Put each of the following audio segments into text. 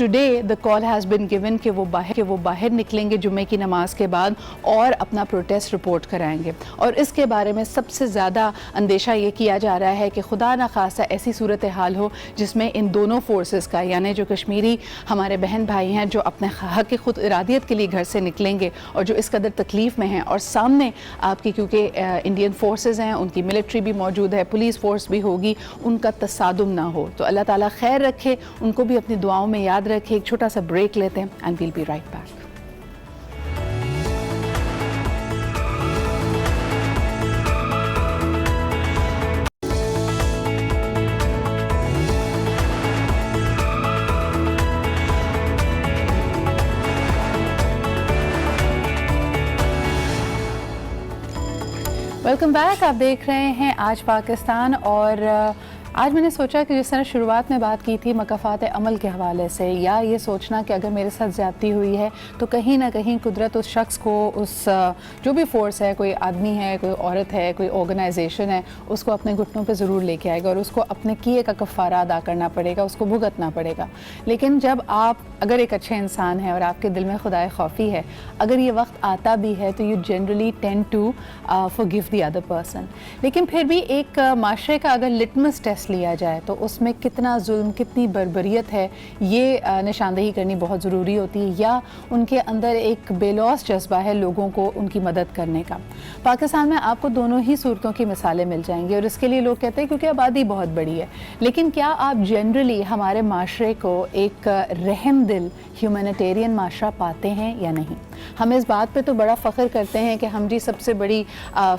today the call has been given کہ وہ باہر نکلیں گے جمعے کی نماز کے بعد اور اپنا پروٹیسٹ رپورٹ کرائیں گے. اور اس کے بارے میں سب سے زیادہ اندیشہ یہ کیا جا رہا ہے کہ خدا نخواستہ ایسی صورتحال ہو جس میں ان دونوں فورسز کا, یعنی جو کشمیری ہمارے بہن بھائی ہیں جو اپنے حق خود ارادیت کے لیے گھر سے نکلیں گے اور جو اس قدر تکلیف میں ہیں, اور سامنے آپ کی کیونکہ انڈین فورسز ہیں, ان کی ملٹری بھی موجود ہے, پولیس فورس بھی ہوگی, ان کا تصادم نہ ہو. تو اللہ تعالیٰ خیر رکھے, ان کو بھی اپنی دعاؤں میں یاد رکھے. ایک چھوٹا سا بریک لیتے ہیں and we'll be right back. Welcome back. آپ دیکھ رہے ہیں آج پاکستان, اور آج میں نے سوچا کہ جس طرح شروعات میں بات کی تھی مکافات عمل کے حوالے سے, یا یہ سوچنا کہ اگر میرے ساتھ زیادتی ہوئی ہے تو کہیں نہ کہیں قدرت اس شخص کو, اس جو بھی فورس ہے, کوئی آدمی ہے, کوئی عورت ہے, کوئی آرگنائزیشن ہے, اس کو اپنے گھٹنوں پہ ضرور لے کے آئے گا اور اس کو اپنے کیے کا کفارہ ادا کرنا پڑے گا, اس کو بھگتنا پڑے گا. لیکن جب آپ اگر ایک اچھے انسان ہیں اور آپ کے دل میں خدائے خوفی ہے, اگر یہ وقت آتا بھی ہے تو you generally tend to forgive the other person. لیکن پھر بھی ایک معاشرے کا اگر لٹمس ٹیسٹ لیا جائے تو اس میں کتنا ظلم, کتنی بربریت ہے, یہ نشاندہی کرنی بہت ضروری ہوتی ہے, یا ان کے اندر ایک بے لوث جذبہ ہے لوگوں کو ان کی مدد کرنے کا. پاکستان میں آپ کو دونوں ہی صورتوں کی مثالیں مل جائیں گی, اور اس کے لیے لوگ کہتے ہیں کیونکہ آبادی بہت بڑی ہے. لیکن کیا آپ جنرلی ہمارے معاشرے کو ایک رحم دل ہیومینیٹیرین معاشرہ پاتے ہیں یا نہیں؟ ہم اس بات پہ تو بڑا فخر کرتے ہیں کہ ہم جی سب سے بڑی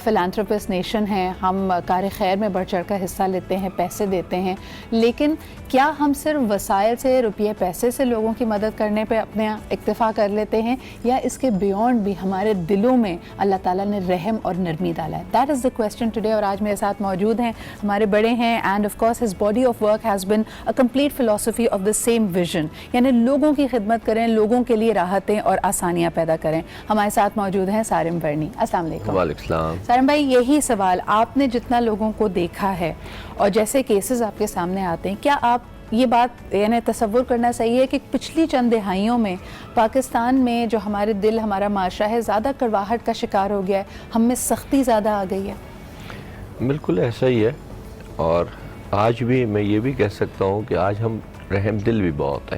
فلانتھروپسٹ نیشن ہیں, ہم کار خیر میں بڑھ چڑھ کر حصہ لیتے ہیں, پیسے دیتے ہیں, لیکن کیا ہم صرف وسائل سے, روپیے پیسے سے لوگوں کی مدد کرنے پہ اپنے اکتفا کر لیتے ہیں, یا اس کے بیونڈ بھی ہمارے دلوں میں اللہ تعالیٰ نے رحم اور نرمی ڈالا ہے؟ That is the question today. اور آج میرے ساتھ موجود ہیں ہمارے بڑے ہیں, and of course his body of work has been a complete philosophy of the same vision, یعنی لوگوں کی خدمت کریں, لوگوں کے لیے راحتیں اور آسانیاں پیدا کریں. ہمارے ساتھ موجود ہیں سارم ورنی. السلام علیکم. وعلیکم السلام. سارم بھائی, یہی سوال, آپ نے جتنا لوگوں کو دیکھا ہے اور جیسے کیسز آپ کے سامنے آتے ہیں, کیا آپ یہ بات یعنی تصور کرنا صحیح ہے کہ پچھلی چند دہائیوں میں پاکستان میں جو ہمارے دل, ہمارا معاشرہ ہے, زیادہ کڑواہٹ کا شکار ہو گیا ہے, ہم میں سختی زیادہ آ گئی ہے؟ بالکل ایسا ہی ہے, اور آج بھی میں یہ بھی کہہ سکتا ہوں کہ آج ہم رحم دل بھی بہت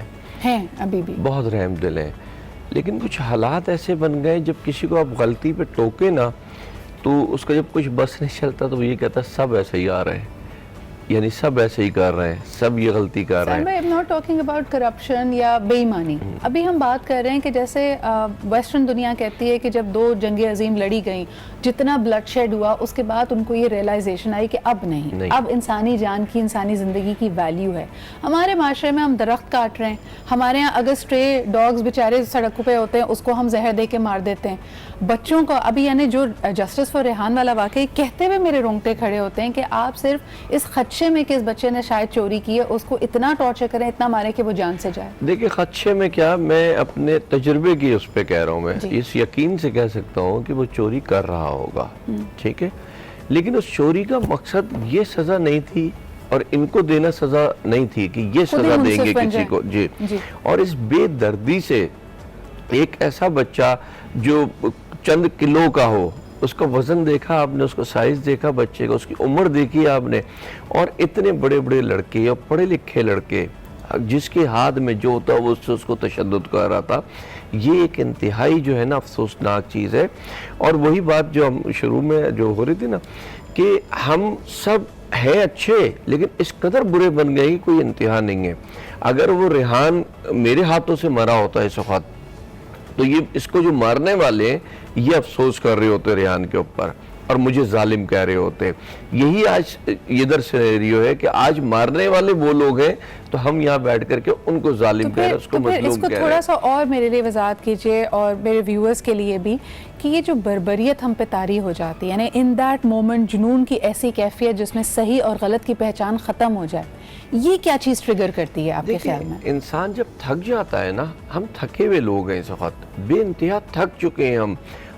ہیں, ابھی بھی بہت رحم دل ہیں. لیکن کچھ حالات ایسے بن گئے, جب کسی کو آپ غلطی پہ ٹوکے نا تو اس کا جب کچھ بس نہیں چلتا تو وہ یہ کہتا ہے سب ایسے ہی آ رہے ہیں, یعنی سب ایسے ہی کر رہے ہیں, سب یہ غلطی کر رہے ہیں. I'm not talking about corruption یا بے ایمانی. ابھی ہم بات کر رہے ہیں کہ جیسے ویسٹرن دنیا کہتی ہے کہ جب 2 جنگیں عظیم لڑی گئیں, جتنا بلڈ شیڈ ہوا, اس کے بعد ان کو یہ ریئلائزیشن آئی کہ اب نہیں, اب انسانی جان کی, انسانی زندگی کی ویلیو ہے. ہمارے معاشرے میں ہم درخت کاٹ رہے ہیں, ہمارے ہاں اگر اسٹرے ڈاگز بیچارے سڑکوں پہ ہوتے ہیں اس کو ہم زہر دے کے مار دیتے ہیں. بچوں کو ابھی یعنی جو جسٹس فار ریحان والا واقعہ کہتے ہوئے میرے رونگٹے کھڑے ہوتے ہیں کہ آپ صرف اس خدشے میں کہ اس بچے نے شاید چوری کی ہے اس کو اتنا ٹارچر کریں, اتنا مارے کہ وہ جان سے جائے. دیکھیں خدشے میں کیا, میں اپنے تجربے کی اس پہ کہہ رہا ہوں, میں اس یقین سے کہہ سکتا ہوں کہ وہ چوری کر رہا ہوگا, ٹھیک ہے, لیکن اس چوری کا مقصد یہ سزا نہیں تھی اور ان کو دینا سزا نہیں تھی کہ یہ سزا دیں گے کسی کو. جی. اور اس بے دردی سے ایک ایسا بچہ جو چند کلو کا ہو, اس کا وزن دیکھا آپ نے, اس کا سائز دیکھا بچے کا, اس کی عمر دیکھی آپ نے, اور اتنے بڑے بڑے لڑکے اور پڑھے لکھے لڑکے جس کے ہاتھ میں جو ہوتا وہ اس کو تشدد کر رہا تھا. یہ ایک انتہائی جو ہے نا افسوسناک چیز ہے. اور وہی بات جو ہم شروع میں جو ہو رہی تھی نا کہ ہم سب ہیں اچھے لیکن اس قدر برے بن گئے کہ کوئی انتہا نہیں ہے. اگر وہ ریحان میرے ہاتھوں سے مرا ہوتا ہے اس وقت تو یہ اس کو جو مارنے والے ہیں یہ افسوس کر رہے ہوتے ریحان کے اوپر اور مجھے ظالم کہہ رہے ہوتے. یہی آج ادھر سینیریو ہے کہ آج مارنے والے وہ لوگ ہیں تو ہم یہاں بیٹھ کر کے ان کو ظالم کہہ رہے ہیں, اس کو مظلوم کہہ رہے ہیں. اس کو تھوڑا سا اور میرے لیے وضاحت کیجئے اور میرے ویورز کے لیے بھی کہ یہ جو بربریت ہم پہ طاری ہو جاتی ہے, یعنی ان دیٹ مومنٹ جنون کی ایسی کیفیت جس میں صحیح اور غلط کی پہچان ختم ہو جائے, یہ کیا چیز ٹریگر کرتی ہے آپ کے خیال میں؟ انسان جب تھک جاتا ہے نا, ہم تھکے ہوئے لوگ ہیں اس وقت, بے انتہا تھک چکے ہیں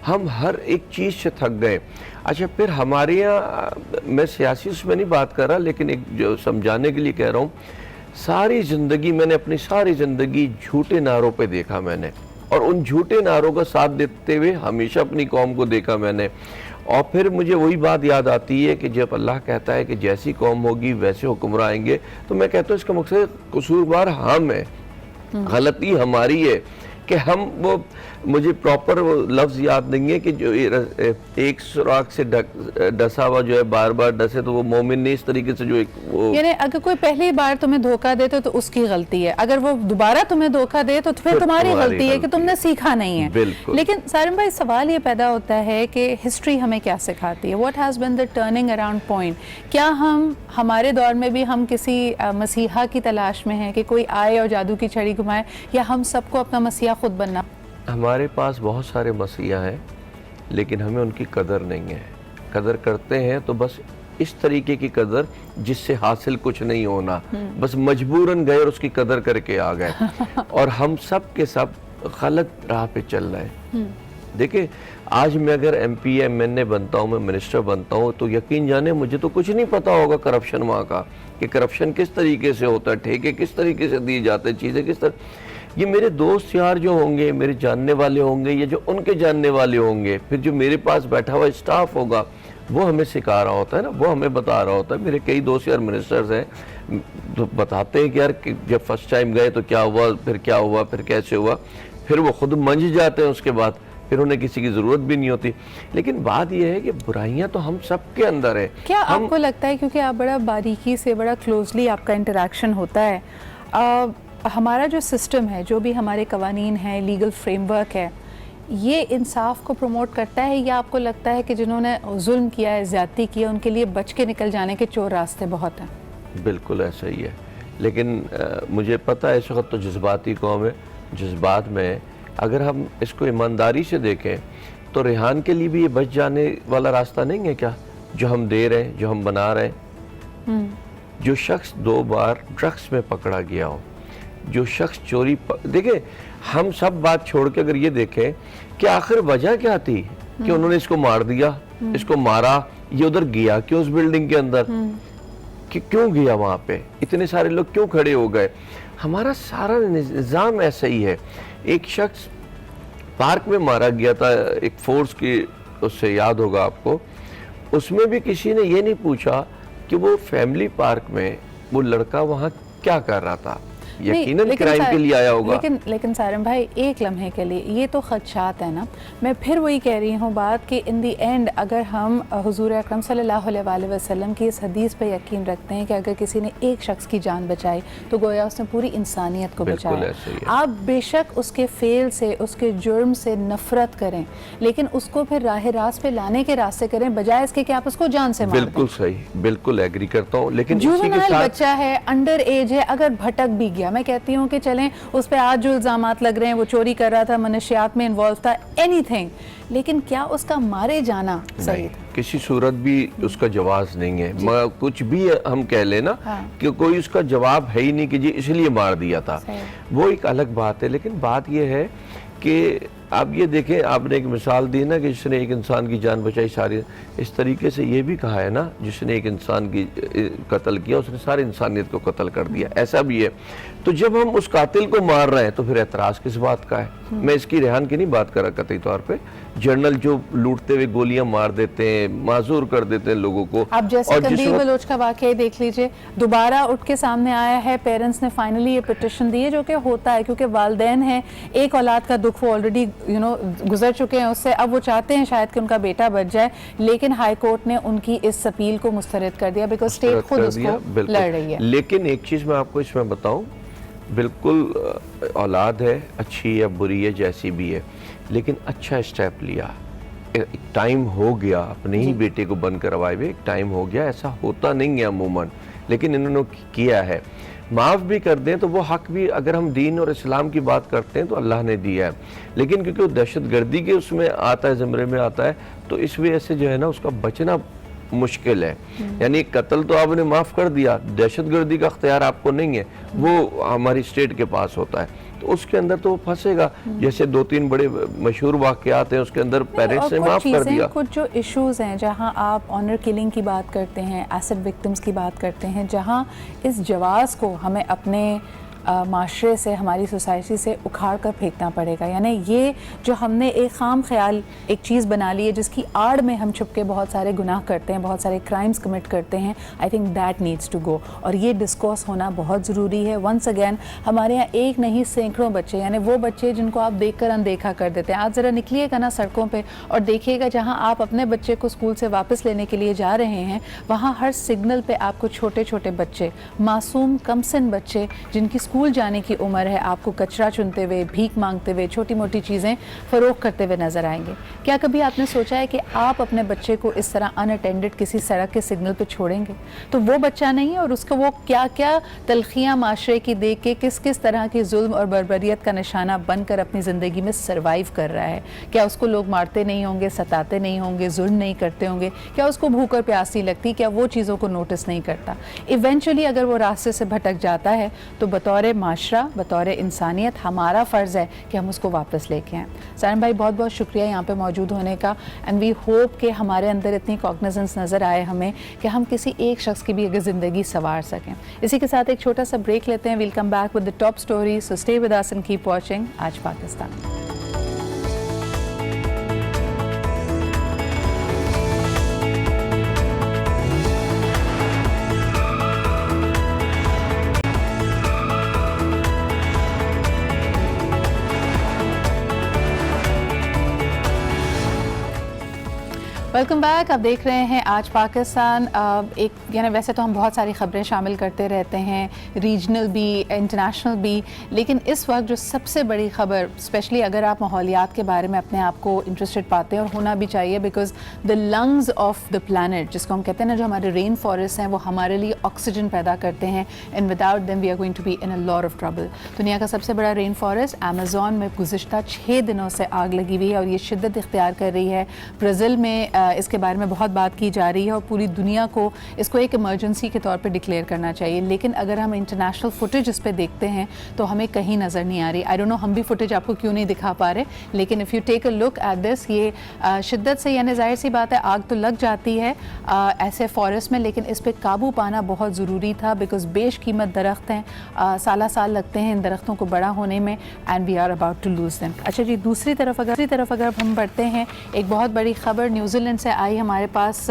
ہم ہر ایک چیز سے تھک گئے. اچھا پھر ہمارے یہاں, میں سیاسی اس میں نہیں بات کر رہا لیکن ایک جو سمجھانے کے لیے کہہ رہا ہوں, ساری زندگی میں نے اپنی ساری زندگی جھوٹے نعروں پہ دیکھا میں نے, اور ان جھوٹے نعروں کا ساتھ دیتے ہوئے ہمیشہ اپنی قوم کو دیکھا میں نے. اور پھر مجھے وہی بات یاد آتی ہے کہ جب اللہ کہتا ہے کہ جیسی قوم ہوگی ویسے حکمراں آئیں گے, تو میں کہتا ہوں اس کا مقصد قصوروار ہم ہے, غلطی ہماری ہے کہ ہم وہ, مجھے پراپر وہ لفظ یاد نہیں ہے کہ جو ایک سوراخ سے ڈسا ہوا جو ہے بار بار ڈسے تو وہ مومن نہیں, اس طریقے سے جو ایک وہ, یعنی اگر کوئی پہلی بار تمہیں دھوکہ دے تو اس کی غلطی ہے, اگر وہ دوبارہ تمہیں دھوکہ دے تو پھر تمہاری غلطی ہے کہ تم نے سیکھا نہیں ہے. بالکل. لیکن سارم بھائی سوال یہ پیدا ہوتا ہے کہ ہسٹری ہمیں کیا سکھاتی ہے, what has been the turning around point. کیا ہمارے دور میں بھی ہم کسی مسیحا کی تلاش میں ہیں کہ کوئی آئے اور جادو کی چھڑی گھمائے, یا ہم سب کو اپنا مسیحا خود بننا؟ ہمارے پاس بہت سارے مسیحا ہیں لیکن ہمیں ان کی قدر نہیں ہے. قدر کرتے ہیں تو بس اس طریقے کی قدر جس سے حاصل کچھ نہیں ہونا, بس مجبوراً گئے اور اس کی قدر کر کے آ گئے, اور ہم سب کے سب غلط راہ پہ چل رہے ہیں. دیکھیں آج میں اگر ایم پی ایم این اے بنتا ہوں, میں منسٹر بنتا ہوں, تو یقین جانے مجھے تو کچھ نہیں پتا ہوگا کرپشن وہاں کا, کہ کرپشن کس طریقے سے ہوتا ہے, ٹھیکے کس طریقے سے دیے جاتے ہیں, چیزیں کس طرح. یہ میرے دوست یار جو ہوں گے, میرے جاننے والے ہوں گے, یا جو ان کے جاننے والے ہوں گے, پھر جو میرے پاس بیٹھا ہوا اسٹاف ہوگا, وہ ہمیں سکھا رہا ہوتا ہے نا, وہ ہمیں بتا رہا ہوتا ہے. میرے کئی دوست یار منسٹرز ہیں, تو بتاتے ہیں کہ یار جب فرسٹ ٹائم گئے تو کیا ہوا, پھر کیا ہوا, پھر کیسے ہوا, پھر وہ خود منج جاتے ہیں, اس کے بعد پھر انہیں کسی کی ضرورت بھی نہیں ہوتی. لیکن بات یہ ہے کہ برائیاں تو ہم سب کے اندر ہیں. کیا آپ کو لگتا ہے, کیونکہ آپ بڑا باریکی سے, بڑا کلوزلی آپ کا انٹریکشن ہوتا ہے, ہمارا جو سسٹم ہے, جو بھی ہمارے قوانین ہیں, لیگل فریم ورک ہے, یہ انصاف کو پروموٹ کرتا ہے, یا آپ کو لگتا ہے کہ جنہوں نے ظلم کیا ہے, زیادتی کی ہے, ان کے لیے بچ کے نکل جانے کے چور راستے بہت ہیں؟ بالکل ایسا ہی ہے, لیکن مجھے پتہ ہے اس وقت تو جذباتی قوم ہے, جذبات میں اگر ہم اس کو ایمانداری سے دیکھیں تو ریحان کے لیے بھی یہ بچ جانے والا راستہ نہیں ہے کیا, جو ہم دے رہے ہیں, جو ہم بنا رہے ہیں. جو شخص 2 بار ڈرگس میں پکڑا گیا ہو, جو شخص چوری دیکھیں, ہم سب بات چھوڑ کے اگر یہ دیکھیں کہ آخر وجہ کیا تھی کہ انہوں نے اس کو مار دیا, اس کو مارا, یہ ادھر گیا کیوں اس بلڈنگ کے اندر, کہ کیوں گیا وہاں پہ, اتنے سارے لوگ کیوں کھڑے ہو گئے. ہمارا سارا نظام ایسا ہی ہے. ایک شخص پارک میں مارا گیا تھا ایک فورس کی, اس سے یاد ہوگا آپ کو, اس میں بھی کسی نے یہ نہیں پوچھا کہ وہ فیملی پارک میں وہ لڑکا وہاں کیا کر رہا تھا, یقیناً کرائم کے لیے آیا ہوگا. لیکن سارم بھائی ایک لمحے کے لیے یہ تو خدشات ہے نا. میں پھر وہی کہہ رہی ہوں بات کہ ان دی اینڈ اگر ہم حضور اکرم صلی اللہ علیہ وآلہ وسلم کی اس حدیث پہ یقین رکھتے ہیں کہ اگر کسی نے ایک شخص کی جان بچائی تو گویا اس نے پوری انسانیت کو بچایا. آپ بے شک اس کے فیل سے, اس کے جرم سے نفرت کریں, لیکن اس کو پھر راہ راست پہ لانے کے راستے کریں, بجائے اس کے کہ آپ اس کو جان سے مار دیں. بالکل صحیح, بالکل ایگری کرتا ہوں. لیکن جوونائل بچہ ہے, انڈر ایج ہے, اگر بھٹک بھی گیا, میں کہتی ہوں کہ چلیں اس پہ آج جو الزامات لگ رہے ہیں, وہ چوری کر رہا تھا, منشیات میں انوالو تھا, اینی تھنگ, لیکن کیا اس کا مارے جانا صحیح تھا؟ کسی صورت بھی اس کا جواز نہیں ہے. کچھ بھی ہم کہہ لیں نا کہ کوئی اس کا جواب ہے ہی نہیں کہ جی اس لیے مار دیا تھا, وہ ایک الگ بات ہے. لیکن بات یہ ہے کہ آپ یہ دیکھیں, آپ نے ایک مثال دی نا کہ جس نے ایک انسان کی جان بچائی ساری, اس طریقے سے یہ بھی کہا ہے نا جس نے ایک انسان کی قتل کیا اس نے ساری انسانیت کو قتل کر دیا, ایسا بھی ہے. تو جب ہم اس قاتل کو مار رہے ہیں تو پھر اعتراض کس بات کا ہے؟ میں اس کی ریحان کی نہیں بات کر رہا قطعی طور پہ, جنرل جو لوٹتے ہوئے گولیاں مار دیتے ہیں, معذور کر دیتے ہیں لوگوں کو. آپ جیسے قندیل بلوچ کا واقعہ دیکھ لیجئے, دوبارہ اٹھ کے سامنے آیا ہے, پیرنٹس نے فائنلی یہ پٹیشن دی ہے, جو کہ ہوتا ہے کیونکہ والدین ہیں, ایک اولاد کا دکھ وہ آلریڈی گزر چکے ہیں اس سے, اب وہ چاہتے ہیں شاید کہ ان کا بیٹا بچ جائے, لیکن ہائی کورٹ نے ان کی اس اپیل کو مسترد کر دیا بیکاز اسٹیٹ خود اس کو لڑ رہی ہے. لیکن ایک چیز میں آپ کو اس میں بتاؤں, بالکل اولاد ہے, اچھی ہے بری ہے جیسی بھی ہے, لیکن اچھا اسٹیپ لیا. ایک ٹائم ہو گیا اپنے ہی بیٹے کو بند کروائے ہوئے, ایک ٹائم ہو گیا, ایسا ہوتا نہیں ہے عموماً, لیکن انہوں نے کیا ہے. معاف بھی کر دیں تو وہ حق بھی, اگر ہم دین اور اسلام کی بات کرتے ہیں تو اللہ نے دیا ہے, لیکن کیونکہ وہ دہشت گردی کے اس میں آتا ہے, زمرے میں آتا ہے, تو اس وجہ سے جو ہے نا اس کا بچنا مشکل ہے. یعنی قتل تو آپ نے معاف کر دیا, دہشت گردی کا اختیار آپ کو نہیں ہے, وہ ہماری اسٹیٹ کے پاس ہوتا ہے. تو تو اس کے اندر تو وہ پھنسے گا. جیسے 2-3 بڑے مشہور واقعات ہیں اس کے اندر پیرنٹس نے معاف کر دیا. کچھ جو ایشوز ہیں جہاں آپ آنر کلنگ کی بات کرتے ہیں, ایسڈ وکٹمز کی بات کرتے ہیں, جہاں اس جواز کو ہمیں اپنے معاشرے سے, ہماری سوسائٹی سے اکھاڑ کر پھینکنا پڑے گا. یعنی یہ جو ہم نے ایک خام خیال ایک چیز بنا لی ہے جس کی آڑ میں ہم چھپ کے بہت سارے گناہ کرتے ہیں, بہت سارے کرائمز کمٹ کرتے ہیں, I think that needs to go. اور یہ ڈسکورس ہونا بہت ضروری ہے. ونس اگین ہمارے یہاں ایک نہیں سینکڑوں بچے, یعنی وہ بچے جن کو آپ دیکھ کر اندیکھا کر دیتے ہیں. آج ذرا نکلیے گا نا سڑکوں پہ اور دیکھیے گا جہاں آپ اپنے بچے کو اسکول سے واپس لینے کے لیے جا رہے ہیں, وہاں ہر سگنل پہ آپ کو چھوٹے چھوٹے بچے, معصوم کم سن بچے جن کی اسکول جانے کی عمر ہے, آپ کو کچرا چنتے ہوئے, بھیک مانگتے ہوئے, چھوٹی موٹی چیزیں فروخت کرتے ہوئے نظر آئیں گے. کیا کبھی آپ نے سوچا ہے کہ آپ اپنے بچے کو اس طرح ان اٹینڈڈ کسی سڑک کے سگنل پہ چھوڑیں گے تو وہ بچہ نہیں ہے, اور اس کو وہ کیا کیا تلخیاں معاشرے کی دیکھ کے کس کس طرح کی ظلم اور بربریت کا نشانہ بن کر اپنی زندگی میں سروائیو کر رہا ہے. کیا اس کو لوگ مارتے نہیں ہوں گے, ستاتے نہیں ہوں گے, ظلم نہیں کرتے ہوں گے, کیا اس کو بھوک اور پیاس نہیں لگتی, کیا وہ چیزوں کو نوٹس نہیں کرتا. ایونچولی اگر وہ راستے سے بھٹک جاتا ہے تو بطور معاشرہ, بطور انسانیت ہمارا فرض ہے کہ ہم اس کو واپس لے کے آئیں. سارن بھائی بہت بہت شکریہ یہاں پہ موجود ہونے کا, اینڈ وی ہوپ کہ ہمارے اندر اتنی کوگنیزنس نظر آئے ہمیں کہ ہم کسی ایک شخص کی بھی اگر زندگی سنوار سکیں. اسی کے ساتھ ایک چھوٹا سا بریک لیتے ہیں. We'll come back with the top story, so stay with us and keep watching Aaj Pakistan. Welcome back. آپ دیکھ رہے ہیں آج پاکستان. ایک یعنی ویسے تو ہم بہت ساری خبریں شامل کرتے رہتے ہیں, ریجنل بھی, انٹرنیشنل بھی, لیکن اس وقت جو سب سے بڑی خبر, اسپیشلی اگر آپ ماحولیات کے بارے میں اپنے آپ کو انٹرسٹڈ پاتے ہیں, اور ہونا بھی چاہیے, because the lungs of the planet جس کو ہم کہتے ہیں نا, جو ہمارے رین فارسٹ ہیں وہ ہمارے لیے آکسیجن پیدا کرتے ہیں, and without them we are going to be in a lot of trouble. دنیا کا سب سے بڑا رین فارسٹ امیزون میں گزشتہ 6 دنوں سے آگ لگی ہوئی ہے اور یہ شدت اختیار کر رہی ہے. برازیل میں اس کے بارے میں بہت بات کی جا رہی ہے اور پوری دنیا کو اس کو ایک ایمرجنسی کے طور پہ ڈکلیئر کرنا چاہیے. لیکن اگر ہم انٹرنیشنل فوٹیج اس پہ دیکھتے ہیں تو ہمیں کہیں نظر نہیں آ رہی. آئی ڈونٹ نو ہم بھی فوٹیج آپ کو کیوں نہیں دکھا پا رہے, لیکن if you take a look at this, یہ شدت سے, یعنی ظاہر سی بات ہے آگ تو لگ جاتی ہے ایسے فارسٹ میں, لیکن اس پہ قابو پانا بہت ضروری تھا, بیکاز بیش قیمت درخت ہیں, سالہ سال لگتے ہیں ان درختوں کو بڑا ہونے میں, and we are about to lose them. اچھا جی, دوسری طرف اگر ہم بڑھتے ہیں, ایک بہت بڑی خبر نیوزی لینڈ سے آئی. ہمارے پاس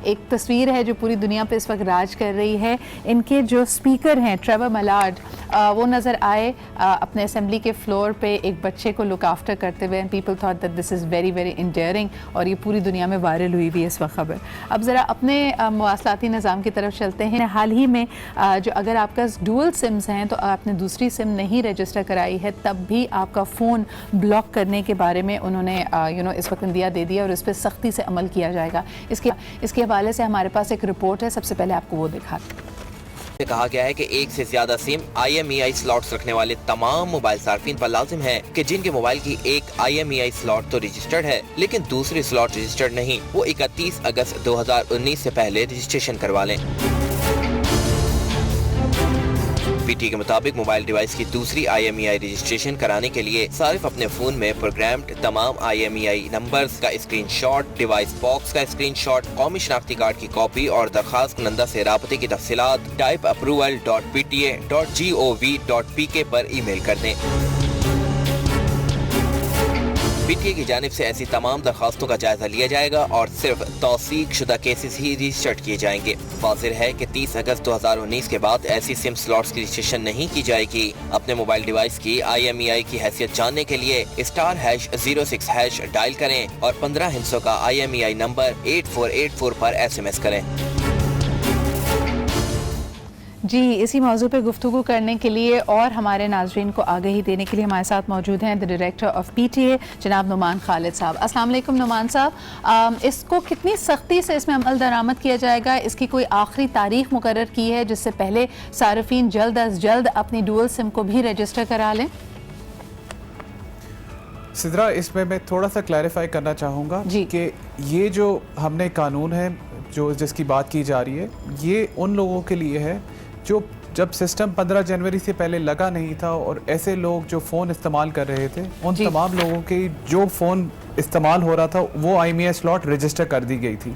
ایک تصویر ہے جو پوری دنیا پہ اس وقت راج کر رہی ہے. ان کے جو اسپیکر ہیں ٹریور ملارڈ, وہ نظر آئے اپنے اسمبلی کے فلور پہ ایک بچے کو لک آفٹر کرتے ہوئے, and people thought that this is very very endearing, اور یہ پوری دنیا میں وائرل ہوئی ہوئی ہے اس وقت خبر. اب ذرا اپنے مواصلاتی نظام کی طرف چلتے ہیں. حال ہی میں جو اگر آپ کا ڈوئل سمز ہیں تو آپ نے دوسری سم نہیں رجسٹر کرائی ہے, تب بھی آپ کا فون بلاک کرنے کے بارے میں انہوں نے اس وقت اندیا دے دیا, اور اس پہ سختی سے عمل کیا جائے گا. اس کے حوالے سے ہمارے پاس ایک رپورٹ ہے, سب سے پہلے آپ کو وہ دکھاتے ہیں. کہا گیا ہے کہ ایک سے زیادہ سم IMEI سلاٹس رکھنے والے تمام موبائل صارفین پر لازم ہے کہ جن کے موبائل کی ایک IMEI سلاٹ تو رجسٹرڈ ہے لیکن دوسری سلاٹ رجسٹرڈ نہیں, وہ 31 اگست 2019 سے پہلے رجسٹریشن کروا لیں. پی ٹی کے مطابق موبائل ڈیوائس کی دوسری IMEI رجسٹریشن کرانے کے لیے صارف اپنے فون میں پروگرامڈ تمام IMEI نمبرز کا اسکرین شاٹ, ڈیوائس باکس کا اسکرین شاٹ, قومی شناختی کارڈ کی کاپی اور درخواست کنندہ سے رابطے کی تفصیلات typeapproval.pta.gov.pk پر ای میل کر دیں. پی ٹی اے کی جانب سے ایسی تمام درخواستوں کا جائزہ لیا جائے گا اور صرف توثیق شدہ کیسز ہی رجسٹرڈ کیے جائیں گے. واضح ہے کہ 30 اگست 2019 کے بعد ایسی سم سلاٹس کی رجسٹریشن نہیں کی جائے گی. اپنے موبائل ڈیوائس کی IMEI کی حیثیت جاننے کے لیے *#06# ڈائل کریں اور 15 ہندسوں کا IMEI نمبر 8484 پر SMS کریں. جی, اسی موضوع پہ گفتگو کرنے کے لیے اور ہمارے ناظرین کو آگہی دینے کے لیے ہمارے ساتھ موجود ہیں ڈائریکٹر آف PTA جناب نعمان خالد صاحب. السلام علیکم نعمان صاحب. اس کو کتنی سختی سے اس میں عمل درآمد کیا جائے گا؟ اس کی کوئی آخری تاریخ مقرر کی ہے جس سے پہلے صارفین جلد از جلد اپنی ڈوئل سم کو بھی رجسٹر کرا لیں؟ سدرا, اس میں تھوڑا سا کلیریفائی کرنا چاہوں گا کہ یہ جو ہم نے قانون ہے جو جس کی بات کی جا رہی ہے, یہ ان لوگوں کے لیے ہے جو جب سسٹم 15 جنوری سے پہلے لگا نہیں تھا اور ایسے لوگ جو فون استعمال کر رہے تھے ان تمام لوگوں کے جو فون استعمال ہو رہا تھا وہ I M E I slot register کر دی گئی تھی.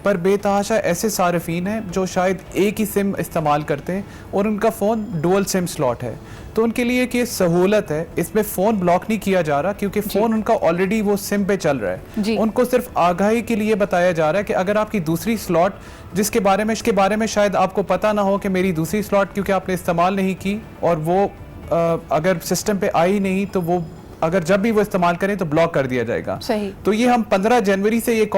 پر بے تحاشا ایسے صارفین ہیں جو شاید ایک ہی سم استعمال کرتے ہیں اور ان کا فون ڈوئل سم سلاٹ ہے, تو ان کے لیے کہ سہولت ہے, اس میں فون بلاک نہیں کیا جا رہا کیونکہ فون ان کا آلریڈی وہ سم پہ چل رہا ہے. ان کو صرف آگاہی کے لیے بتایا جا رہا ہے کہ اگر آپ کی دوسری سلاٹ جس کے بارے میں شاید آپ کو پتہ نہ ہو کہ میری دوسری سلاٹ کیونکہ آپ نے استعمال نہیں کی اور وہ اگر سسٹم پہ آئی نہیں تو وہ اگر جب بھی وہ استعمال کریں تو بلاک کر دیا جائے گا. تو یہ ہم 15 جنوری سے یہ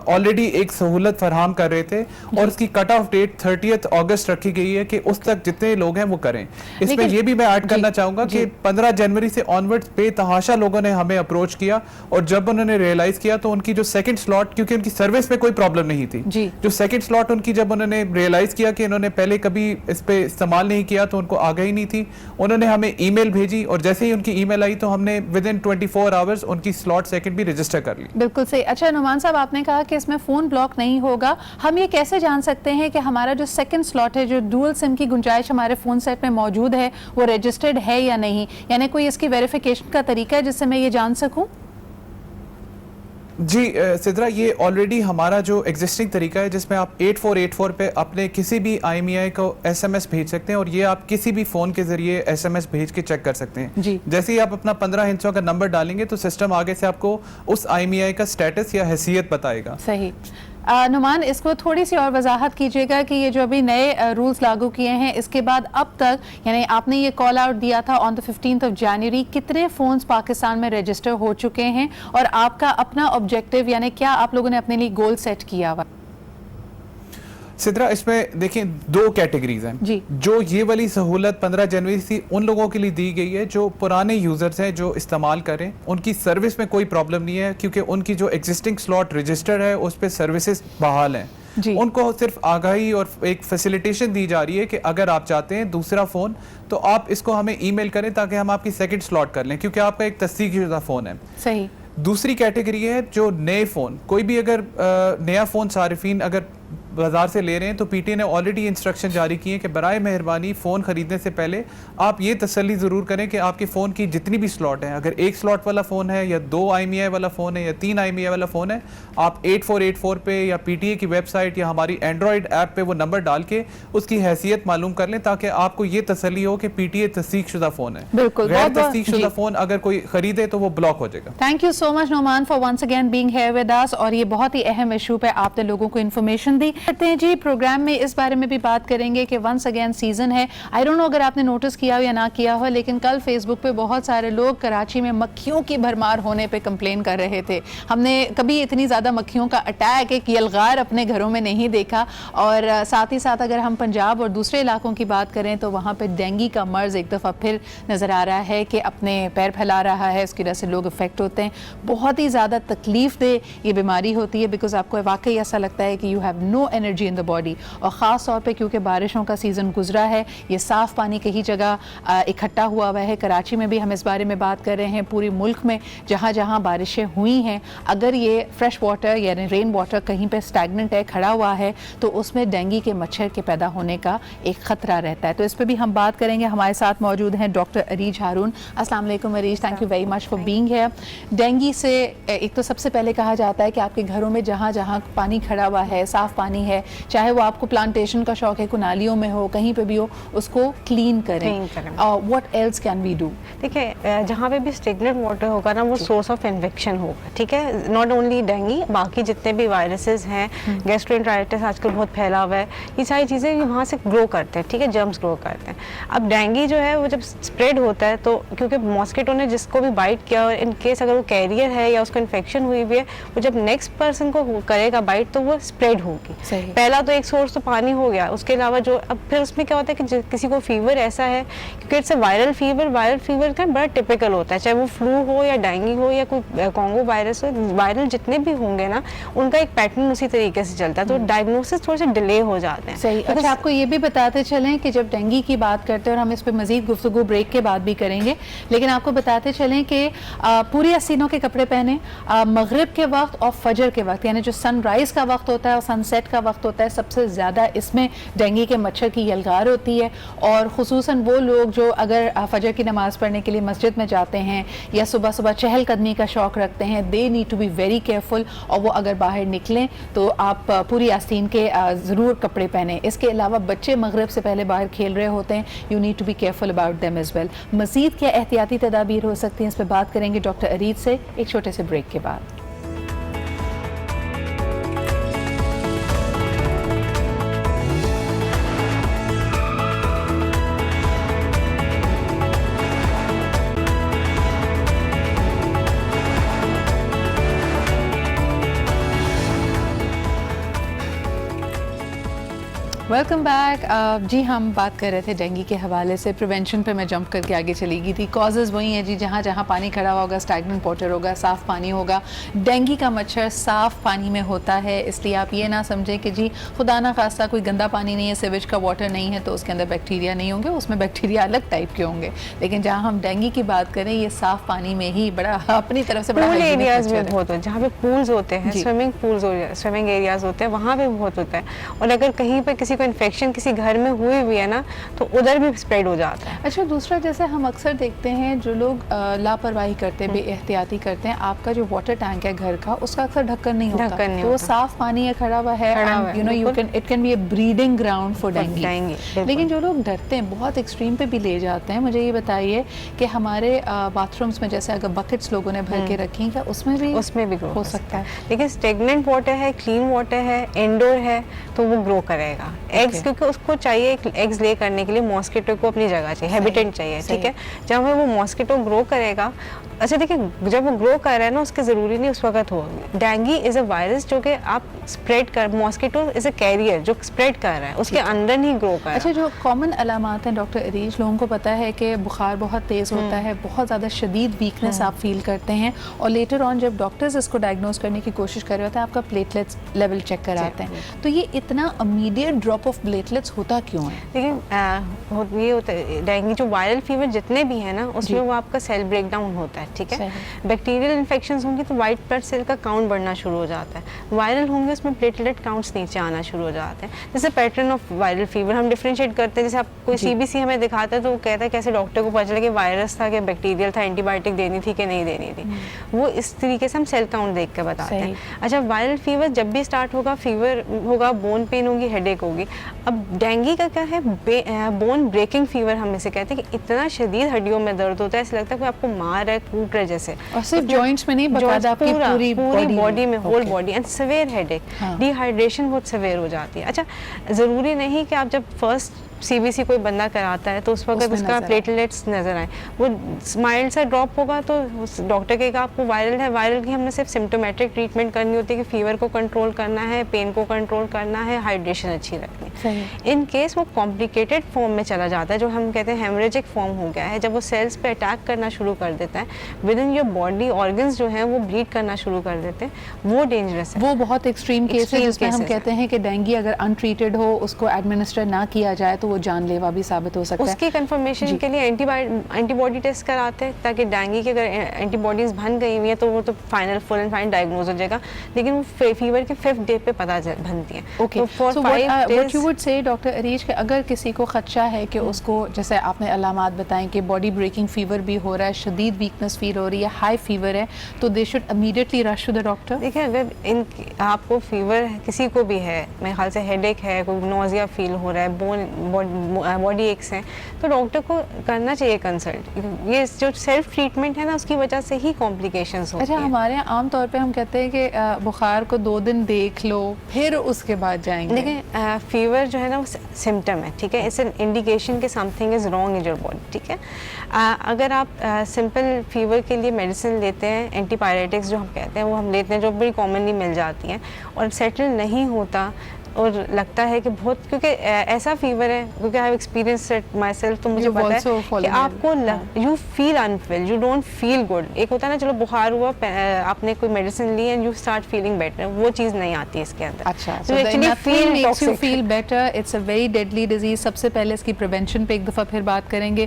آلریڈی ایک سہولت فراہم کر رہے تھے اور اس کی کٹ آف ڈیٹ 30 اگست رکھی گئی ہے کہ اس تک جتنے لوگ ہیں وہ کریں. اس میں یہ بھی میں ایڈ کرنا چاہوں گا کہ 15 جنوری سے آنورڈ بے تحاشا لوگوں نے ہمیں اپروچ کیا اور جب انہوں نے ریئلائز کیا تو ان کی جو سیکنڈ سلاٹ, کیونکہ ان کی سروس میں کوئی پرابلم نہیں تھی, جو سیکنڈ سلاٹ ان کی جب انہوں نے ریئلائز کیا کہ انہوں نے پہلے کبھی اس پہ استعمال نہیں کیا تو ان کو آگاہی نہیں تھی, انہوں نے ہمیں ای میل بھیجی اور جیسے ہی ان کی ای میل آئی تو ہم نے within 24 hours ان کی سلاٹ سیکنڈ بھی رجسٹر کر لی. بالکل صحیح. اچھا نعمان صاحب, آپ نے کہا کہ اس میں فون بلاک نہیں ہوگا, ہم یہ کیسے جان سکتے ہیں کہ ہمارا جو سیکنڈ سلاٹ ہے, جو ڈوئل سم کی گنجائش ہمارے فون سیٹ میں موجود ہے, وہ رجسٹرڈ ہے یا نہیں؟ یعنی کوئی اس کی ویریفیکیشن کا طریقہ ہے جس سے میں یہ جان سکوں؟ جی سدرا, یہ آلریڈی ہمارا جو ایگزسٹنگ طریقہ ہے جس میں آپ 8484 پہ اپنے کسی بھی آئی ایم ای آئی کو ایس ایم ایس بھیج سکتے ہیں اور یہ آپ کسی بھی فون کے ذریعے ایس ایم ایس بھیج کے چیک کر سکتے ہیں. جیسے ہی آپ اپنا 15 ہندسوں کا نمبر ڈالیں گے تو سسٹم آگے سے آپ کو اس آئی ایم ای آئی کا سٹیٹس یا حیثیت بتائے گا. صحیح. نعمان, اس کو تھوڑی سی اور وضاحت کیجیے گا کہ یہ جو ابھی نئے رولز لاگو کیے ہیں اس کے بعد اب تک, یعنی آپ نے یہ کال آؤٹ دیا تھا آن دا 15th of January, کتنے فونز پاکستان میں رجسٹر ہو چکے ہیں اور آپ کا اپنا آبجیکٹیو, یعنی کیا آپ لوگوں نے اپنے لیے گول سیٹ کیا ہوا؟ سدرا, اس میں دیکھیں 2 کیٹیگریز ہیں. جو یہ والی سہولت 15 جنوری سے ان لوگوں کے لیے دی گئی ہے جو پرانے یوزرز ہیں جو استعمال کریں, ان کی سروس میں کوئی پرابلم نہیں ہے کیونکہ ان کی جو ایگزسٹنگ سلاٹ رجسٹر ہے اس پہ سروسز بحال ہیں. ان کو صرف آگاہی اور ایک فیسیلیٹیشن دی جا رہی ہے کہ اگر آپ چاہتے ہیں دوسرا فون تو آپ اس کو ہمیں ای میل کریں تاکہ ہم آپ کی سیکنڈ سلاٹ کر لیں کیونکہ آپ کا ایک تصدیق شدہ فون ہے. صحیح. دوسری کیٹیگری ہے جو نئے فون, کوئی بھی اگر نیا فون صارفین اگر بازار سے لے رہے ہیں تو پی ٹی اے نے آلریڈی انسٹرکشن جاری کی ہیں کہ برائے مہربانی فون خریدنے سے پہلے آپ یہ تسلی ضرور کریں کہ آپ کے فون کی جتنی بھی سلاٹ ہیں, اگر ایک سلاٹ والا فون ہے یا 2 آئی ایم ای آئی والا فون ہے یا 3 آئی ایم ای آئی والا فون ہے, آپ 8484 پہ یا پی ٹی اے کی ویب سائٹ یا ہماری اینڈرائڈ ایپ پہ وہ نمبر ڈال کے اس کی حیثیت معلوم کر لیں تاکہ آپ کو یہ تسلی ہو کہ پی ٹی اے تصدیق شدہ فون ہے. بالکل. غیر تصدیق شدہ فون اگر کوئی خریدے تو وہ بلاک ہو جائے گا. Thank you so much Nauman for once again being here with us, اور یہ بہت ہی اہم ایشو پہ آپ نے لوگوں کو انفارمیشن دی. کہتے ہیں جی پروگرام میں اس بارے میں بھی بات کریں گے کہ ونس اگین سیزن ہے. آئی ڈونٹ نو اگر آپ نے نوٹس کیا ہو یا نہ کیا ہو, لیکن کل فیس بک پہ بہت سارے لوگ کراچی میں مکھیوں کی بھرمار ہونے پہ کمپلین کر رہے تھے. ہم نے کبھی اتنی زیادہ مکھیوں کا اٹیک, ایک یلغار اپنے گھروں میں نہیں دیکھا. اور ساتھ ہی ساتھ اگر ہم پنجاب اور دوسرے علاقوں کی بات کریں تو وہاں پہ ڈینگی کا مرض ایک دفعہ پھر نظر آ رہا ہے کہ اپنے پیر پھیلا رہا ہے, اس کی وجہ سے لوگ افیکٹ ہوتے ہیں. بہت ہی زیادہ تکلیف دہ یہ بیماری ہوتی ہے بیکاز آپ کو واقعی ایسا لگتا ہے کہ you have no energy in the body. اور خاص طور پہ کیونکہ بارشوں کا سیزن گزرا ہے, یہ صاف پانی کئی جگہ اکٹھا ہوا ہے. کراچی میں بھی ہم اس بارے میں بات کر رہے ہیں, پوری ملک میں جہاں جہاں بارشیں ہوئی ہیں, اگر یہ فریش واٹر یعنی رین واٹر کہیں پہ اسٹیگننٹ ہے, کھڑا ہوا ہے, تو اس میں ڈینگی کے مچھر کے پیدا ہونے کا ایک خطرہ رہتا ہے. تو اس پہ بھی ہم بات کریں گے. ہمارے ساتھ موجود ہیں ڈاکٹر عریج ہارون. السلام علیکم Areej, thank you very much for being here. Dengue سے ایک تو سب سے پہلے کہا جاتا ہے کہ آپ کے گھروں میں جہاں جہاں پانی کھڑا ہوا ہے, صاف پانی ہے, چاہے وہ آپ کو پلانٹیشن کا شوق ہے, کنالیوں میں ہو, کہیں پہ بھی ہو, اس کو کلین کریں. What else can we do? دیکھیں جہاں پہ بھی اسٹیگننٹ واٹر ہوگا نا وہ سورس آف انفیکشن ہوگا. ٹھیک ہے, ناٹ اونلی ڈینگی, باقی جتنے بھی وائرسز ہیں, گیسٹرینٹرائٹس آج کل بہت پھیلا ہوا ہے, یہ ساری چیزیں وہاں سے گرو کرتے ہیں. ٹھیک ہے, جرمس گرو کرتے ہیں. اب ڈینگی جو ہے وہ جب اسپریڈ ہوتا ہے تو کیونکہ ماسکیٹو نے جس کو بھی بائٹ کیا, ان کیس اگر وہ کیریئر ہے یا اس کو انفیکشن ہوئی بھی ہے, وہ جب نیکسٹ پرسن کو کرے گا بائٹ تو وہ اسپریڈ ہوگی. پہلا تو ایک سورس تو پانی ہو گیا, اس کے علاوہ جو اب پھر اس میں کیا ہوتا ہے کہ کسی کو فیور ایسا ہے کیونکہ اٹس اے وائرل فیور کا بڑا ٹپیکل ہوتا ہے, چاہے وہ فلو ہو یا ڈینگی ہو یا کوئی کانگو وائرس ہو, وائرل جتنے بھی ہوں گے نا ان کا ایک پیٹرن اسی طریقے سے چلتا ہے, تو ڈائگنوسس تھوڑے سے ڈیلے ہو جاتے ہیں. صحیح. اچھا, آپ کو یہ بھی بتاتے چلیں کہ جب ڈینگی کی بات کرتے ہیں, اور ہم اس پہ مزید گفتگو بریک کے بعد بھی کریں گے, لیکن آپ کو بتاتے چلیں کہ پوری آستینوں کے کپڑے پہنیں مغرب کے وقت اور فجر کے وقت, یعنی جو سن رائز کا وقت ہوتا ہے اور سن سیٹ کا وقت ہوتا ہے سب سے زیادہ اس میں ڈینگی کے مچھر کی یلغار ہوتی ہے، اور خصوصاً وہ لوگ جو اگر فجر کی نماز پڑھنے کے لیے مسجد میں جاتے ہیں یا صبح صبح چہل قدمی کا شوق رکھتے ہیں، they need to be very careful, اور وہ اگر باہر نکلیں تو آپ پوری آستین کے ضرور کپڑے پہنیں. اس کے علاوہ بچے مغرب سے پہلے باہر کھیل رہے ہوتے ہیں، you need to be careful about them as well. مزید کیا احتیاطی تدابیر ہو سکتی ہیں، اس پہ بات کریں گے ڈاکٹر ارید سے ایک چھوٹے سے بریک کے بعد. Welcome back. جی ہم بات کر رہے تھے ڈینگی کے حوالے سے. پریونشن پہ میں جمپ کر کے آگے چلی گئی تھی. کازز وہی ہیں جی، جہاں جہاں پانی کھڑا ہوگا اسٹیگننٹ واٹر ہوگا، صاف پانی ہوگا. ڈینگی کا مچھر صاف پانی میں ہوتا ہے، اس لیے آپ یہ نہ سمجھیں کہ جی خدا نہ خواستہ کوئی گندا پانی نہیں ہے، سیویج کا واٹر نہیں ہے تو اس کے اندر بیکٹیریا نہیں ہوں گے. اس میں بیکٹیریا الگ ٹائپ کے ہوں گے، لیکن جہاں ہم ڈینگی کی بات کریں یہ صاف پانی میں ہی بڑا اپنی طرف سے بڑا پول hygienic ایریاز مچھر میں ہے. بہت ہوتا ہے، جہاں پہ پولز ہوتے ہیں، سوئمنگ پولز سوئمنگ ایریاز ہوتے ہیں، وہاں پہ بہت ہوتا ہے. اور اگر کہیں پہ کسی کو انفیکشن کسی گھر میں ہوئی ہوئی ہے نا تو ادھر بھی اسپریڈ ہو جاتا ہے. اچھا دوسرا، جیسے ہم اکثر دیکھتے ہیں جو لوگ لاپرواہی کرتے ہیں، بے احتیاطی کرتے ہیں، آپ کا جو واٹر ٹینک ہے گھر کا اس کا اکثر ڈھکن نہیں ہوتا، تو وہ صاف پانی ہے کھڑا ہوا ہے، it can be a breeding ground for dengue. لیکن جو لوگ ڈرتے ہیں بہت ایکسٹریم پہ بھی لے جاتے ہیں. مجھے یہ بتائیے کہ ہمارے باتھ رومس میں جیسے اگر بکٹس لوگوں نے بھر کے رکھی ہیں، اس میں بھی ہو سکتا ہے. لیکن اسٹیگننٹ واٹر ہے، کلین واٹر ہے، انڈور ہے تو وہ گرو کرے گا. ایگز کیونکہ اس کو چاہیے ایگز لے کرنے کے لیے ماسکیٹو کو اپنی جگہ چاہیے، ہیبیٹنٹ چاہیے، ٹھیک ہے. جب وہ ماسکیٹو گرو کرے گا، اچھا دیکھیں جب وہ گرو کر رہا ہے نا اس کے ضروری نہیں اس وقت ہو. ڈینگی از اے وائرس جو کہ آپ اسپریڈ کر، ماسکیٹو از اے کیریئر جو اسپریڈ کر رہا ہے، اس کے اندر نہیں گرو کر رہا. اچھا جو کامن علامات ہیں ڈاکٹر عریش، لوگوں کو پتا ہے کہ بخار بہت تیز ہوتا ہے، بہت زیادہ شدید ویکنس آپ فیل کرتے ہیں، اور لیٹر آن جب ڈاکٹرز اس کو ڈائگنوز کرنے کی کوشش کر رہے ہوتے ہیں آپ کا پلیٹلیٹس لیول چیک کراتے ہیں، تو یہ اتنا امیڈیٹ ڈراپ آف پلیٹلیٹس ہوتا کیوں ہے؟ لیکن یہ ہوتا ہے ڈینگی جو وائرل فیور جتنے بھی ہیں نا اس میں وہ آپ کا سیل بریک ڈاؤن ہوتا ہے، ٹھیک ہے. بیکٹیریل انفیکشنز ہوں گی تو وائٹ بلڈ سیل کا کاؤنٹ بڑھنا شروع ہو جاتا ہے. وائرل ہوں گے اس میں پلیٹلیٹ کاؤنٹس نیچے آنا شروع ہو جاتے ہیں. جیسے پیٹرن آف وائرل فیور ہم ڈفرینشیٹ کرتے ہیں، جیسے آپ کوئی سی بی سی ہمیں دکھاتا ہے تو وہ کہتا ہے کیسے ڈاکٹر کو پتہ چلا کہ وائرس تھا کہ بیکٹیریل تھا، اینٹی بایوٹک دینی تھی کہ نہیں دینی تھی. وہ اس طریقے سے ہم سیل کاؤنٹ دیکھ کے بتاتے ہیں. اچھا وائرل فیور جب بھی اسٹارٹ ہوگا، فیور ہوگا، بون پین ہوگی، ہیڈ ایک ہوگی. اب ڈینگی کا کیا ہے، بون بریکنگ فیور ہم اسے کہتے ہیں کہ اتنا شدید ہڈیوں میں درد ہوتا ہے، ایسا لگتا ہے کہ آپ کو مار ہے، ٹوٹ رہے جیسے. اور صرف جوائنٹس میں نہیں، باقاعدہ آپ کی پوری باڈی میں، whole body. And severe headache, dehydration بہت سیویئر ہو جاتی ہے. اچھا ضروری نہیں کہ آپ جب فرسٹ سی بی سی کوئی بندہ کراتا ہے تو اس وقت اس کا پلیٹلیٹس نظر آئے. وہ مائلڈ سا ڈراپ ہوگا تو ڈاکٹر کہے گا آپ کو وائرل ہے. وائرل کی ہم نے صرف سمٹومیٹک ٹریٹمنٹ کرنی ہوتی ہے کہ فیور کو کنٹرول کرنا ہے، پین کو کنٹرول کرنا ہے، ہائیڈریشن اچھی رکھنی ہے. ان کیس وہ کمپلیکیٹڈ فارم میں چلا جاتا ہے جو ہم کہتے ہیں ہیمریجک فارم ہو گیا ہے، جب وہ سیلس پہ اٹیک کرنا شروع کر دیتا ہے، with in your body organs جو ہیں وہ بلیڈ کرنا شروع کر دیتے ہیں، وہ ڈینجرس ہے. وہ بہت ایکسٹریم کیس ہے جس میں ہم کہتے ہیں کہ ڈینگی اگر انٹریٹڈ ہو، اس کو ایڈمنسٹر نہ کیا جائے تو وہ جان لیوا بھی ثابت ہو سکتا ہے. اس کی کنفرمیشن کے لیے اینٹی باڈی ٹیسٹ کراتے ہیں تاکہ ڈینگی کی اگر اینٹی باڈیز بن گئی ہوئی ہیں تو وہ تو فل اینڈ فائن ڈائگنوز ہو جائے گا، لیکن وہ فیور کے 5th ڈے پہ پتہ بنتی ہیں. Okay, so what you would say doctor Arish کہ اگر کسی کو خدشہ ہے کہ اس کو جیسے آپ نے علامات بتائیں کہ باڈی بریکنگ فیور بھی ہو رہا ہے، شدید ویکنس فیل ہو رہی ہے، ہائی فیور ہے، تو they should immediately rush to the doctor. دیکھیں اگر آپ کو فیور کسی کو بھی ہے، میرے خیال سے ہیڈ ایک ہے، کوئی نوزیا فیل ہو رہا ہے، باڈی ایکس ہیں، تو ڈاکٹر کو کرنا چاہیے کنسلٹ. یہ جو سیلف ٹریٹمنٹ ہے نا اس کی وجہ سے ہی کمپلیکیشنز ہوتی ہیں. اچھا ہمارے یہاں عام طور پہ ہم کہتے ہیں کہ بخار کو 2 دن دیکھ لو پھر اس کے بعد جائیں گے. دیکھیں فیور جو ہے نا وہ سمٹم ہے، ٹھیک ہے، اٹس این انڈیکیشن کہ some thing is wrong in your body, ٹھیک ہے. اگر آپ سمپل فیور کے لیے میڈیسن لیتے ہیں، اینٹی پائریٹکس جو ہم کہتے ہیں وہ ہم لیتے ہیں جو بڑی کامنلی مل جاتی ہیں، اور سیٹل نہیں ہوتا اور لگتا ہے کہ بہت، کیونکہ ایسا فیور ہے، کیونکہ I have experience it myself, تو مجھے پتا ہے کہ آپ کو you feel unwell, you don't feel good. ایک ہوتا ہے نا چلو بخار ہوا، آپ نے کوئی میڈیسن لی and you start feeling better, وہ چیز نہیں آتی اس کے اندر. اچھا، so nothing makes you feel better. It's a very deadly disease. سب سے پہلے اس کی پریونشن پہ ایک دفعہ پھر بات کریں گے.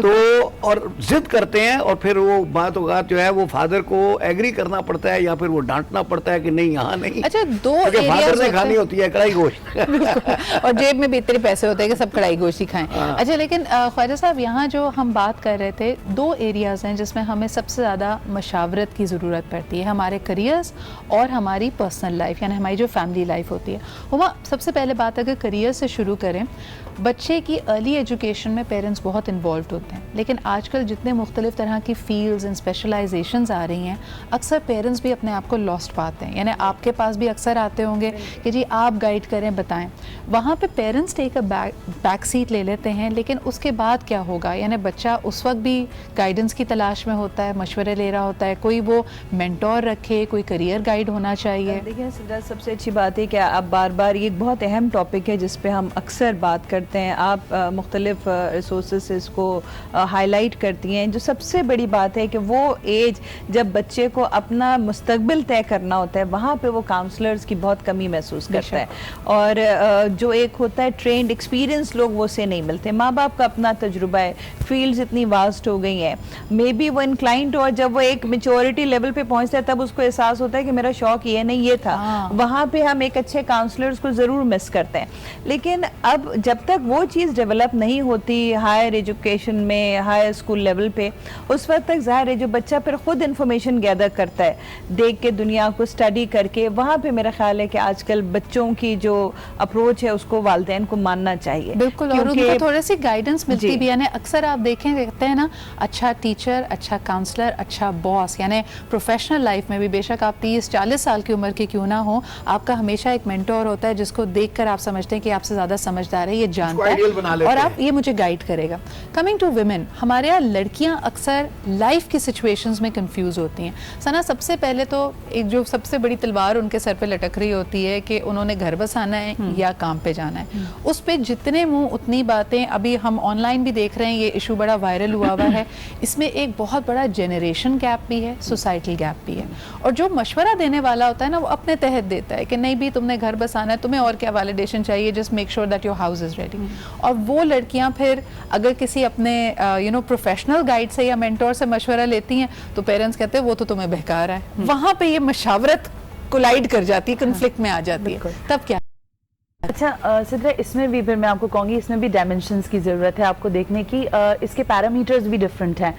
تو اور ضد کرتے ہیں اور پھر وہ بات اوقات جو ہے وہ فادر کو ایگری کرنا پڑتا ہے یا پھر وہ ڈانٹنا پڑتا ہے کہ نہیں یہاں نہیں. اچھا دو فادر نے کھانی ہوتی ہے کڑھائی گوشت اور جیب میں بھی اتنے پیسے ہوتے ہیں کہ سب کڑھائی گوشت ہی کھائیں. اچھا لیکن خواجہ صاحب یہاں جو ہم بات کر رہے تھے 2 ایریاز ہیں جس میں ہمیں سب سے زیادہ مشاورت کی ضرورت پڑتی ہے, ہمارے کریئرز اور ہماری پرسنل لائف یعنی ہماری جو فیملی لائف ہوتی ہے. وہ سب سے پہلے بات اگر کریئر سے شروع کریں, بچے کی ارلی ایجوکیشن میں پیرنٹس بہت انوالوڈ ہوتے ہیں, لیکن آج کل جتنے مختلف طرح کی فیلڈز اینڈ اسپیشلائزیشنز آ رہی ہیں اکثر پیرنٹس بھی اپنے آپ کو لاسٹ پاتے ہیں. یعنی آپ کے پاس بھی اکثر آتے ہوں گے کہ جی آپ گائیڈ کریں بتائیں, وہاں پہ پیرنٹس ٹیک اے بیک سیٹ لے لیتے ہیں, لیکن اس کے بعد کیا ہوگا؟ یعنی بچہ اس وقت بھی گائیڈنس کی تلاش میں ہوتا ہے, مشورے لے رہا ہوتا ہے, کوئی وہ مینٹور رکھے, کوئی کریئر گائیڈ ہونا چاہیے. دیکھیں سب سے اچھی بات ہے کہ آپ بار بار یہ بہت اہم ٹاپک ہے جس پہ ہم اکثر بات کرتے ہیں, آپ مختلف ریسورسز سے اس کو ہائی لائٹ کرتی ہیں. جو سب سے بڑی بات ہے کہ وہ ایج جب بچے کو اپنا مستقبل طے کرنا ہوتا ہے وہاں پہ وہ کاؤنسلرز کی بہت کمی محسوس کرتا ہے, اور جو ایک ہوتا ہے ٹرینڈ ایکسپیرینس لوگ وہ سے نہیں ملتے. ماں باپ کا اپنا تجربہ ہے, فیلڈز اتنی واسٹ ہو گئی ہیں, مے بی وہ انکلائنڈ ہو, اور جب وہ ایک میچورٹی لیول پہ پہنچتا ہے تب اس کو احساس ہوتا ہے کہ میرا شوق یہ نہیں یہ تھا. وہاں پہ ہم ایک اچھے کاؤنسلرز کو ضرور مس کرتے ہیں, لیکن اب جب تک وہ چیز ڈیولپ نہیں ہوتی ہائر ایجوکیشن میں, ہائر اسکول لیول پہ, اس وقت تک ظاہر ہے جو بچہ پھر خود انفارمیشن گیدر کرتا ہے دیکھ کے, دنیا کو اسٹڈی کر کے, وہاں پہ میرا خیال ہے کہ آج کل بچوں کی جو اپروچ ہے اس کو والدین کو ماننا چاہیے. بالکل, اور ان کو تھوڑی سی گائیڈنس ملتی بھی. یعنی اکثر آپ دیکھیں کہتے ہیں نا اچھا ٹیچر, اچھا کاؤنسلر, اچھا باس, یعنی پروفیشنل لائف میں بھی بے شک آپ 30-40 سال کی عمر کے کیوں نہ ہوں, آپ کا ہمیشہ ایک مینٹور ہوتا ہے جس کو دیکھ کر آپ سمجھتے ہیں کہ آپ سے زیادہ سمجھدار ہے, یہ جانتا ہے اور آپ یہ مجھے گائیڈ کرے گا. کمنگ ٹو ویمن, ہمارے یہاں لڑکیاں اکثر لائف کی سچویشنز میں کنفیوز ہوتی ہیں. سنا سب سے پہلے تو ایک جو سب سے بڑی تلوار ان کے سر پہ لٹک رہی ہوتی ہے کہ انہوں نے گھر بسانا ہے یا کام پہ جانا ہے. اس پہ جتنے منہ اتنی باتیں. ابھی ہم آن لائن بھی دیکھ رہے ہیں, یہ ایشو بڑا وائرل ہوا ہوا ہے. اس میں ایک بہت بڑا جنریشن گیپ بھی ہے, سوسائٹل گیپ بھی ہے, اور جو مشورہ دینے والا ہوتا ہے نا وہ اپنے تحت دیتا ہے کہ نہیں بھی تم نے گھر بسانا ہے, تمہیں اور کیا ویلیڈیشن چاہیے, just make sure that your house is ready. اور وہ لڑکیاں پھر اگر کسی اپنے پروفیشنل گائیڈ سے یا مینٹور سے مشورہ لیتی ہیں تو پیرنٹس کہتے ہیں وہ تو تمہیں بہکا رہا ہے. وہاں پہ یہ مشاورت کولائڈ کر جاتی ہے, کنفلکٹ میں آ جاتی ہے, تب کیا؟ اچھا سدرا, اس میں بھی پھر میں آپ کو کہوں گی اس میں بھی ڈائمنشنز کی ضرورت ہے آپ کو دیکھنے کی. اس کے پیرامیٹرز بھی ڈفرینٹ ہیں.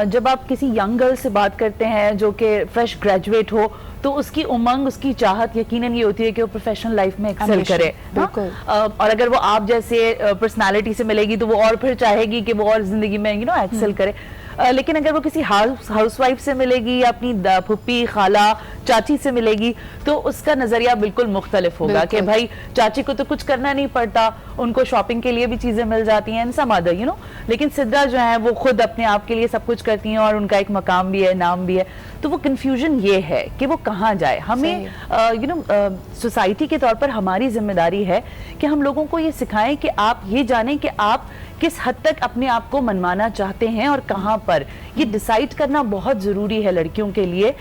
جب آپ کسی ینگ گرل سے بات کرتے ہیں جو کہ فریش گریجویٹ ہو تو اس کی امنگ, اس کی چاہت یقیناً یہ ہوتی ہے کہ وہ پروفیشنل لائف میں ایکسل کرے. اور اگر وہ آپ جیسے پرسنالٹی سے ملے گی تو وہ اور پھر چاہے گی کہ وہ اور زندگی میں ایکسل کرے. لیکن اگر وہ کسی ہاؤس وائف سے ملے گی یا اپنی پھپھی, خالہ, چاچی سے ملے گی تو اس کا نظریہ بالکل مختلف ہوگا کہ بھائی چاچی کو تو کچھ کرنا نہیں پڑتا, ان کو شاپنگ کے لیے بھی چیزیں مل جاتی ہیں, سم ادر لیکن سدرا جو ہیں وہ خود اپنے آپ کے لیے سب کچھ کرتی ہیں اور ان کا ایک مقام بھی ہے, نام بھی ہے. تو وہ کنفیوژن یہ ہے کہ وہ کہاں جائے. ہمیں سوسائٹی کے طور پر ہماری ذمہ داری ہے کہ ہم لوگوں کو یہ سکھائیں کہ آپ یہ جانیں کہ آپ کس حد تک اپنے آپ کو منوانا چاہتے ہیں اور کہاں پر. یہ ڈیسائیڈ کرنا بہت ضروری ہے لڑکیوں کے لیے.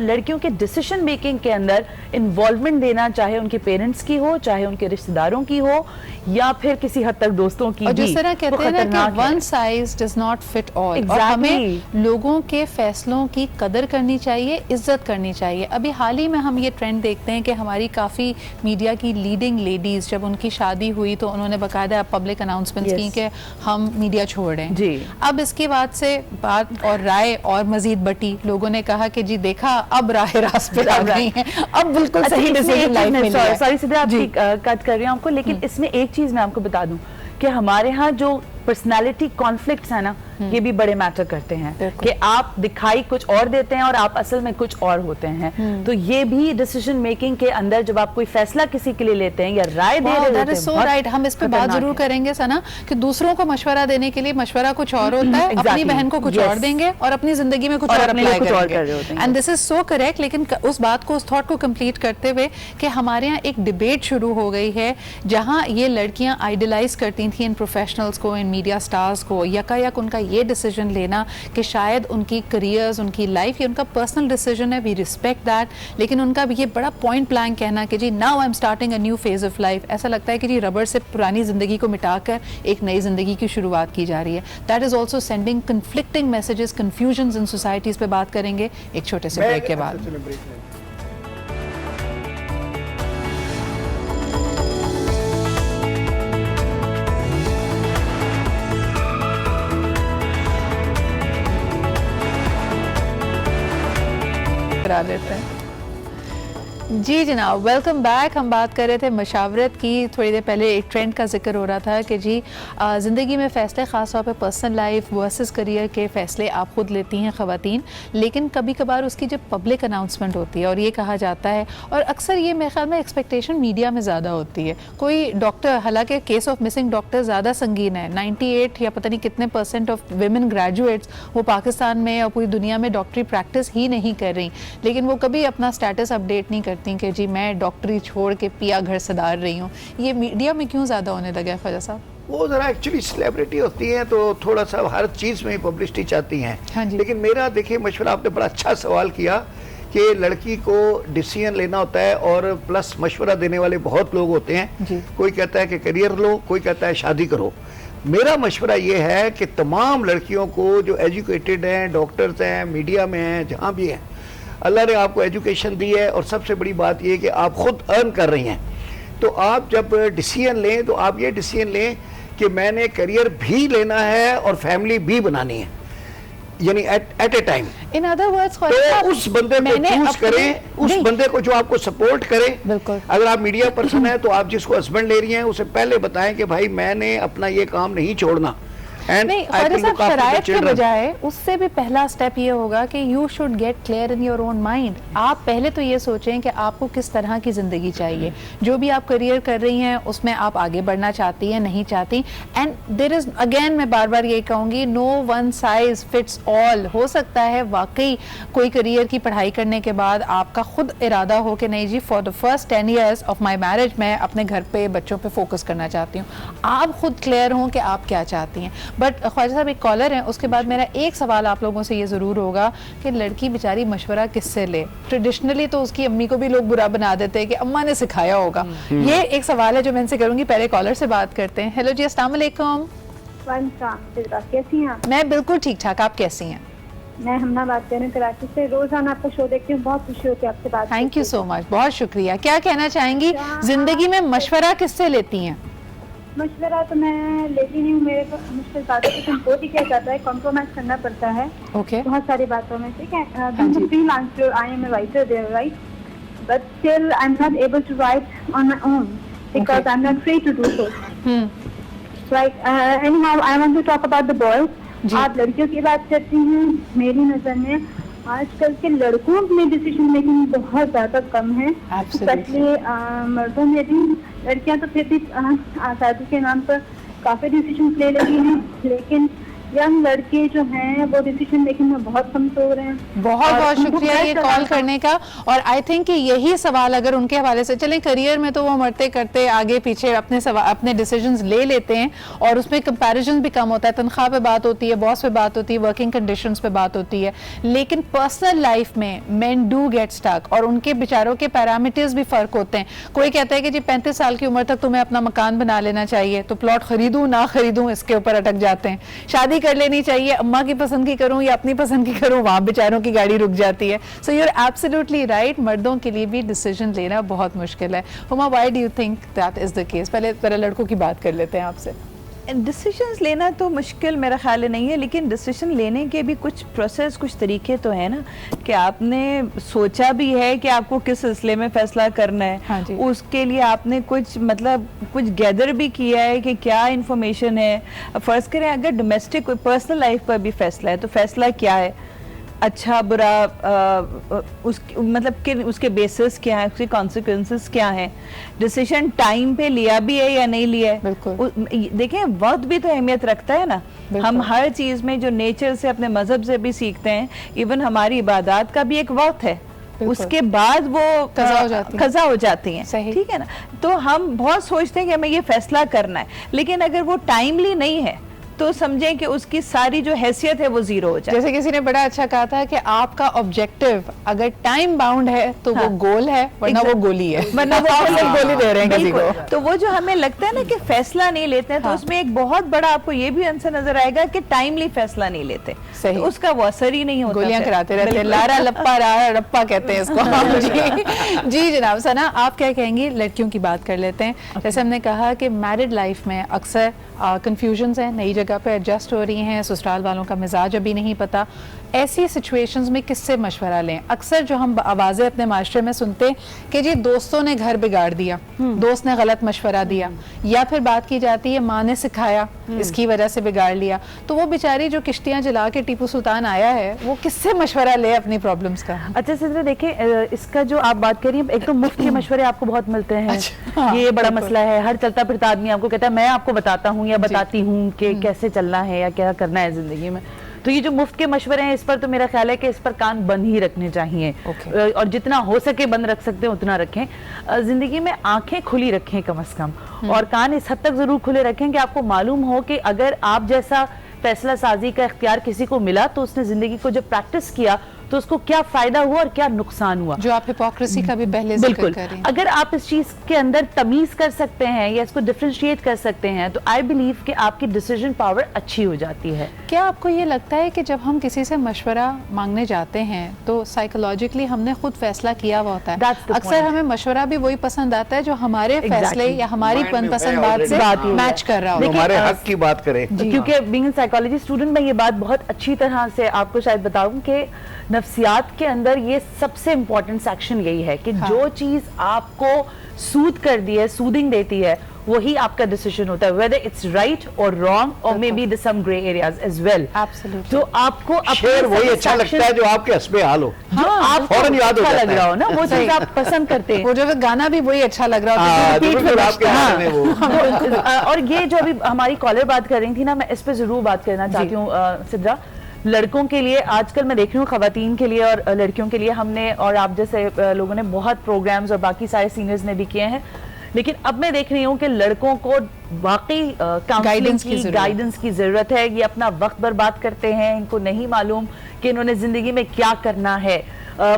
لڑکیوں کے ڈیسیشن میکنگ کے اندر انوالومنٹ دینا, چاہے ان کے پیرنٹس کی ہو, چاہے ان کے رشتہ داروں کی ہو, یا پھر کسی حد تک دوستوں کی. اور جس طرح کہتے ہیں نا کہ one size does not fit all, اور ہمیں لوگوں کے فیصلوں کی قدر کرنی چاہیے, عزت کرنی چاہیے. ابھی حال ہی میں ہم یہ ٹرینڈ دیکھتے ہیں کہ ہماری کافی میڈیا کی لیڈنگ لیڈیز جب ان کی شادی ہوئی تو انہوں نے باقاعدہ پبلک اناؤنسمنٹس کی کہ ہم میڈیا چھوڑ رہے ہیں. اب اس کے بعد سے بات اور رائے اور مزید بٹی, لوگوں نے کہا کہ جی دیکھا اب راہ راست پہ آ گئی ہیں, اب بالکل صحیح ڈیسیژن لائف میں لیا ہے. سوری سدرا آپ کی کٹ کر رہی ہوں آپ کو, لیکن اس میں ایک چیز میں آپ کو بتا دوں کہ ہمارے ہاں جو پرسنالٹی کانفلکٹس ہیں نا یہ بھی بڑے میٹر کرتے ہیں کہ آپ دکھائی کچھ اور دیتے ہیں اور آپ اصل میں کچھ اور ہوتے ہیں. تو یہ بھی ڈیسیژن میکنگ کے اندر جب آپ کوئی فیصلہ کسی کے لیے لیتے ہیں یا رائے دے رہے ہوتے ہیں, سو رائٹ. ہم اس پہ بات ضرور کریں گے سنا کہ دوسروں کو مشورہ دینے کے لیے مشورہ کچھ اور ہوتا ہے, اپنی بہن کو کچھ اور دیں گے اور اپنی زندگی میں کچھ اور اپلائی کریں گے. And this is so correct. لیکن اس بات کو, اس تھاٹ کو کمپلیٹ کرتے ہوئے کہ ہمارے یہاں ایک ڈبیٹ شروع ہو گئی ہے جہاں یہ لڑکیاں آئیڈلائز کرتی تھیں ان پروفیشنلز کو, ان میڈیا اسٹارز کو, یکا یک ان کا یہ ڈیسیجن لینا کہ شاید ان کی کریئرز، ان کی لائف، یہ ان کا پرسنل ڈیسیجن ہے، وی ریسپیکٹ دیٹ، لیکن ان کا بھی یہ بڑا پوائنٹ بلانک کہنا کہ جی now I am starting a new phase of life, ایسا لگتا ہے کہ جی ربڑ سے پرانی زندگی کو مٹا کر ایک نئی زندگی کی شروعات کی جا رہی ہے. That is also sending conflicting messages, confusions in societies پہ بات کریں گے ایک چھوٹے سے بریک کے بعد. کرا لیتے ہیں. جی جناب، ویلکم بیک. ہم بات کر رہے تھے مشاورت کی. تھوڑی دیر پہلے ایک ٹرینڈ کا ذکر ہو رہا تھا کہ جی زندگی میں فیصلے خاص طور پہ پرسنل لائف ورسز کریئر کے فیصلے آپ خود لیتی ہیں خواتین، لیکن کبھی کبھار اس کی جب پبلک اناؤنسمنٹ ہوتی ہے اور یہ کہا جاتا ہے، اور اکثر یہ میرے خیال میں ایکسپیکٹیشن میڈیا میں زیادہ ہوتی ہے. کوئی ڈاکٹر، حالانکہ کیس آف مسنگ ڈاکٹر زیادہ سنگین ہے، 98 یا پتہ نہیں کتنے % آف ویمن گریجویٹس وہ پاکستان میں اور پوری دنیا میں ڈاکٹری پریکٹس ہی نہیں کر رہی، لیکن وہ کبھی اپنا اسٹیٹس اپڈیٹ نہیں کرتی کہ جی میں ڈاکٹری چھوڑ کے پیا گھر سدار رہی ہوں. یہ میڈیا میں کیوں زیادہ ہونے لگا ہے خواجہ صاحب؟ وہ ذرا ایکچولی سیلیبریٹی ہوتی ہیں تو تھوڑا سا ہر چیز میں پبلسٹی چاہتی ہیں. لیکن میرا دیکھیے مشورہ، آپ نے بڑا اچھا سوال کیا کہ لڑکی کو ڈیسیژن لینا ہوتا ہے اور پلس مشورہ دینے والے بہت لوگ ہوتے ہیں. کوئی کہتا ہے کہ کریئر لو، کوئی کہتا ہے شادی کرو. میرا مشورہ یہ ہے کہ تمام لڑکیوں کو جو ایجوکیٹڈ ہیں، ڈاکٹرز ہیں، میڈیا میں ہیں، جہاں بھی ہیں، اللہ نے آپ کو ایجوکیشن دی ہے اور سب سے بڑی بات یہ کہ آپ خود ارن کر رہی ہیں. تو آپ جب ڈیسیژن لیں تو آپ یہ ڈیسیژن لیں کہ میں نے کریئر بھی لینا ہے اور فیملی بھی بنانی ہے، یعنی at a time. In other words تو اس بندے کو چوز کریں، اس بندے کو جو آپ کو سپورٹ کرے. اگر آپ میڈیا پرسن ہیں تو آپ جس کو ہسبینڈ لے رہی ہیں اسے پہلے بتائیں کہ بھائی میں نے اپنا یہ کام نہیں چھوڑنا. نہیں خواجہ صاحب، شرائط کے بجائے اس سے بھی پہلا سٹیپ یہ ہوگا کہ you should get clear in your own mind. آپ پہلے تو یہ سوچیں کہ آپ کو کس طرح کی زندگی چاہیے. جو بھی آپ کریئر کر رہی ہیں اس میں آپ آگے بڑھنا چاہتی ہیں، نہیں چاہتی. اینڈ دیر از اگین، میں بار بار یہی کہوں گی، نو ون سائز فٹس آل. ہو سکتا ہے واقعی کوئی کریئر کی پڑھائی کرنے کے بعد آپ کا خود ارادہ ہو کہ نہیں جی for the first 10 years of my marriage میں اپنے گھر پہ بچوں پہ فوکس کرنا چاہتی ہوں. آپ خود کلیئر ہوں کہ آپ کیا چاہتی ہیں. بٹ خواجہ صاحب ایک کالر ہیں، اس کے بعد میرا ایک سوال آپ لوگوں سے یہ ضرور ہوگا کہ لڑکی بیچاری مشورہ کس سے لے؟ ٹریڈیشنلی تو اس کی امی کو بھی لوگ برا بنا دیتے ہیں کہ اماں نے سکھایا ہوگا. یہ ایک سوال ہے جو میں ان سے کروں گی. پہلے کالر سے بات کرتے ہیں. ہیلو جی، السلام علیکم. کیسی ہیں؟ میں بالکل ٹھیک ٹھاک، آپ کیسی ہیں؟ میں ہمنا بات کر رہی ہوں کراچی سے. روزانہ آپ کا شو دیکھتی ہوں، بہت خوشی ہوتی ہے آپ سے بات. تھینک یو سو مچ، بہت شکریہ. کیا کہنا چاہیں گی، زندگی میں مشورہ کس سے لیتی ہیں؟ مشورہ تو میں لیتی نہیں ہوں، میرے کو مشکل باتوں سے ہو بھی کیا جاتا ہے، کمپرومائز کرنا پڑتا ہے بہت ساری باتوں میں. ٹھیک ہے، freelancer, I am a writer there, right, but still I am not able to write on my own because I am not free to do so. Right, anyhow I want to talk about the boys. آپ لڑکیوں کی بات کرتی ہیں، میری نظر میں آج کل کے لڑکوں میں ڈیسیژن میکنگ بہت زیادہ کم ہے، اسپیشلی مردوں میں بھی. لڑکیاں تو پھر بھی آزادی کے نام پر کافی ڈیسیژن لے رہی ہیں، لیکن ینگ لڑکے جو ہیں وہ ڈیسیژن میکنگ میں بہت کمزور ہیں. بہت بہت شکریہ یہ کال کرنے کا. اور آئی تھنک کہ یہی سوال اگر ان کے حوالے سے چلیں، کریئر میں تو وہ مرتے کرتے آگے پیچھے اپنے ڈیسیژنز لے لیتے ہیں اور اس میں کمپیریزن بھی کم ہوتا ہے. تنخواہ پہ بات ہوتی ہے، باس پہ بات ہوتی ہے، ورکنگ کنڈیشنز پہ بات ہوتی ہے. لیکن پرسنل لائف میں مین ڈو گیٹ اسٹک اور ان کے بیچاروں کے پیرامیٹرز بھی فرق ہوتے ہیں. کوئی کہتا ہے کہ جی 35 سال کی عمر تک تمہیں اپنا مکان بنا لینا چاہیے، تو پلاٹ خریدوں نہ خریدوں اس کے اوپر اٹک جاتے ہیں. شادی کر لینی چاہیے، اماں کی پسند کی کروں یا اپنی پسند کی کروں، وہاں بیچاروں کی گاڑی رک جاتی ہے. So you are absolutely right, مردوں کے لیے بھی ڈیسیژن لینا بہت مشکل ہے. ہما، why do you think that is the case? پہلے لڑکوں کی بات کر لیتے ہیں آپ سے. ڈیسیژنز لینا تو مشکل میرا خیال نہیں ہے، لیکن ڈیسیژن لینے کے بھی کچھ پروسیس، کچھ طریقے تو ہیں نا، کہ آپ نے سوچا بھی ہے کہ آپ کو کس سلسلے میں فیصلہ کرنا ہے. اس کے لیے آپ نے کچھ گیدر بھی کیا ہے کہ کیا انفارمیشن ہے. فرض کریں اگر ڈومیسٹک کوئی پرسنل لائف پر بھی فیصلہ ہے تو فیصلہ کیا ہے، اچھا برا، اس کے بیسس کیا ہے، اس کے کانسیکوینسز کیا ہیں. ڈیسیژن ٹائم پہ لیا بھی ہے یا نہیں لیا ہے. دیکھیں وقت بھی تو اہمیت رکھتا ہے نا. ہم ہر چیز میں جو نیچر سے، اپنے مذہب سے بھی سیکھتے ہیں، ایون ہماری عبادات کا بھی ایک وقت ہے، اس کے بعد وہ قضا ہو جاتی ہیں. ٹھیک ہے نا. تو ہم بہت سوچتے ہیں کہ ہمیں یہ فیصلہ کرنا ہے، لیکن اگر وہ ٹائملی نہیں ہے تو سمجھیں کہ اس کی ساری جو حیثیت ہے وہ زیرو ہو جائے. جیسے کسی نے بڑا اچھا کہا تھا کہ آپ کا آبجیکٹو اگر ٹائم باؤنڈ ہے تو وہ گول ہے, ورنہ وہ گولی ہے, ورنہ وہ گولی دے رہے ہیں کسی کو. تو وہ جو ہمیں لگتا ہے نا کہ فیصلہ نہیں لیتے ہیں, تو اس میں ایک بہت بڑا آپ کو یہ بھی عنصر نظر آئے گا کہ ٹائملی فیصلہ نہیں لیتے, صحیح, اس کا وہ اثر ہی نہیں ہوتا, گولیاں کراتے رہتے ہیں, لارا لپا رہا رپا کہتے ہیں اس کو. جی جناب ثنا, آپ کیا کہیں گی؟ لڑکیوں کی بات کر لیتے ہیں. جیسے ہم نے کہا کہ میرڈ لائف میں اکثر کنفیوژنز ہیں, نئی جگہ پہ ایڈجسٹ ہو رہی ہیں, سسرال والوں کا مزاج ابھی نہیں پتا, ایسی سچویشنز میں کس سے مشورہ لیں؟ اکثر جو ہم آوازیں اپنے معاشرے میں سنتے ہیں کہ جی دوستوں نے گھر بگاڑ دیا, دوست نے غلط مشورہ دیا, یا پھر بات کی جاتی ہے ماں نے سکھایا اس کی وجہ سے بگاڑ لیا. تو وہ بیچاری جو کشتیاں جلا کے ٹیپو سلطان آیا ہے, وہ کس سے مشورہ لے اپنی پرابلمز کا؟ اچھا سدرا, دیکھیں اس کا جو آپ بات کر رہی ہیں, ایک تو مفت کے مشورے آپ کو بہت ملتے ہیں, یہ بڑا مسئلہ ہے, ہر چلتا پھرتا آدمی آپ کو کہتا ہے میں آپ کو بتاتا ہوں یا بتاتی ہوں کہ کیسے چلنا ہے یا کیا کرنا ہے زندگی میں. تو یہ جو مفت کے مشورے ہیں, اس پر تو میرا خیال ہے کہ اس پر کان بند ہی رکھنے چاہیے, اور جتنا ہو سکے بند رکھ سکتے ہیں اتنا رکھیں. زندگی میں آنکھیں کھلی رکھیں کم از کم, اور کان اس حد تک ضرور کھلے رکھیں کہ آپ کو معلوم ہو کہ اگر آپ جیسا فیصلہ سازی کا اختیار کسی کو ملا تو اس نے زندگی کو جب پریکٹس کیا تو اس کو کیا فائدہ ہوا اور کیا نقصان ہوا. جو آپ ہپوکریسی کا بھی پہلے ذکر کر رہے ہیں, اگر آپ اس چیز کے اندر تمیز کر سکتے ہیں یا اس کو ڈفرینشیٹ کر سکتے ہیں تو آئی بلیو کہ آپ کی ڈیسیژن پاور اچھی ہو جاتی ہے. کیا آپ کو یہ لگتا ہے کہ جب ہم کسی سے مشورہ مانگنے جاتے ہیں تو سائیکولوجیکلی ہم نے خود فیصلہ کیا ہوا ہوتا ہے؟ اکثر ہمیں مشورہ بھی وہی پسند آتا ہے جو ہمارے فیصلے یا ہماری من پسند بات سے میچ کر رہا ہو, ہمارے حق کی بات کرے. کیونکہ بینگ اے سائیکالوجی اسٹوڈنٹ میں یہ بات بہت اچھی طرح سے آپ کو شاید بتاؤں کہ نفسیات کے اندر یہ سب سے امپورٹنٹ سیکشن یہی ہے کہ جو چیز آپ کو سود کر دی ہے, سودنگ دیتی ہے, وہی آپ کا ڈیسیژن ہوتا ہے, whether it's right or wrong or maybe there's some gray areas as well. Absolutely. تو آپ کو شعر وہی اچھا لگتا ہے جو آپ کے حسب حال ہو, آپ فوراً یاد ہو جاتا ہے, لگ رہا ہو نا, وہ چیز آپ پسند کرتے ہیں, وہ جو گانا بھی وہی اچھا لگ رہا ہوتا ہے. اور یہ جو ابھی ہماری کالر بات کر رہی تھی نا, میں اس پہ ضرور بات کرنا چاہتی ہوں سدرا. لڑکوں کے لیے آج کل میں دیکھ رہی ہوں, خواتین کے لیے اور لڑکیوں کے لیے ہم نے اور آپ جیسے لوگوں نے بہت پروگرامز اور باقی سارے سینئرز نے بھی کیے ہیں, لیکن اب میں دیکھ رہی ہوں کہ لڑکوں کو واقعی گائیڈنس کی ضرورت ہے. یہ اپنا وقت برباد کرتے ہیں, ان کو نہیں معلوم کہ انہوں نے زندگی میں کیا کرنا ہے.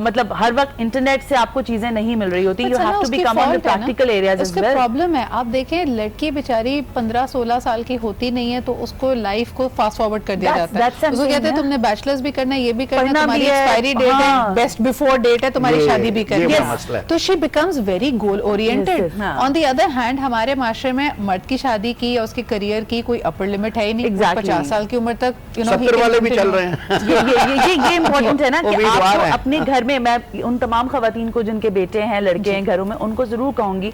مطلب ہر وقت انٹرنیٹ سے آپ کو چیزیں نہیں مل رہی ہوتی, you have to become on the practical areas as well. Problem ہے, آپ دیکھیں لڑکی بیچاری 15-16 سال کی ہوتی نہیں ہے تو اس کو لائف کو فاسٹ فارورڈ کر دیا جاتا ہے. اس کو کہتے ہیں تم نے بیچلرز بھی کرنا ہے, یہ بھی کرنا ہے, تمہاری ایکسپائری ڈیٹ ہے, بیسٹ بیفور ڈیٹ ہے, تمہاری شادی بھی کرنی ہے. تو she becomes very goal oriented. On the other hand ہمارے معاشرے میں مرد کی شادی کی یا اس کے کریئر کی کوئی اپر لمٹ ہے ہی نہیں. 50 سال کی عمر تک 70 والے بھی چل رہے ہیں. یہ امپورٹنٹ ہے نا کہ آپ کو اپنے گھر میں, میں ان تمام خواتین کو جن کے بیٹے ہیں, لڑکے ہیں گھروں میں, ان کو ضرور کہوں گی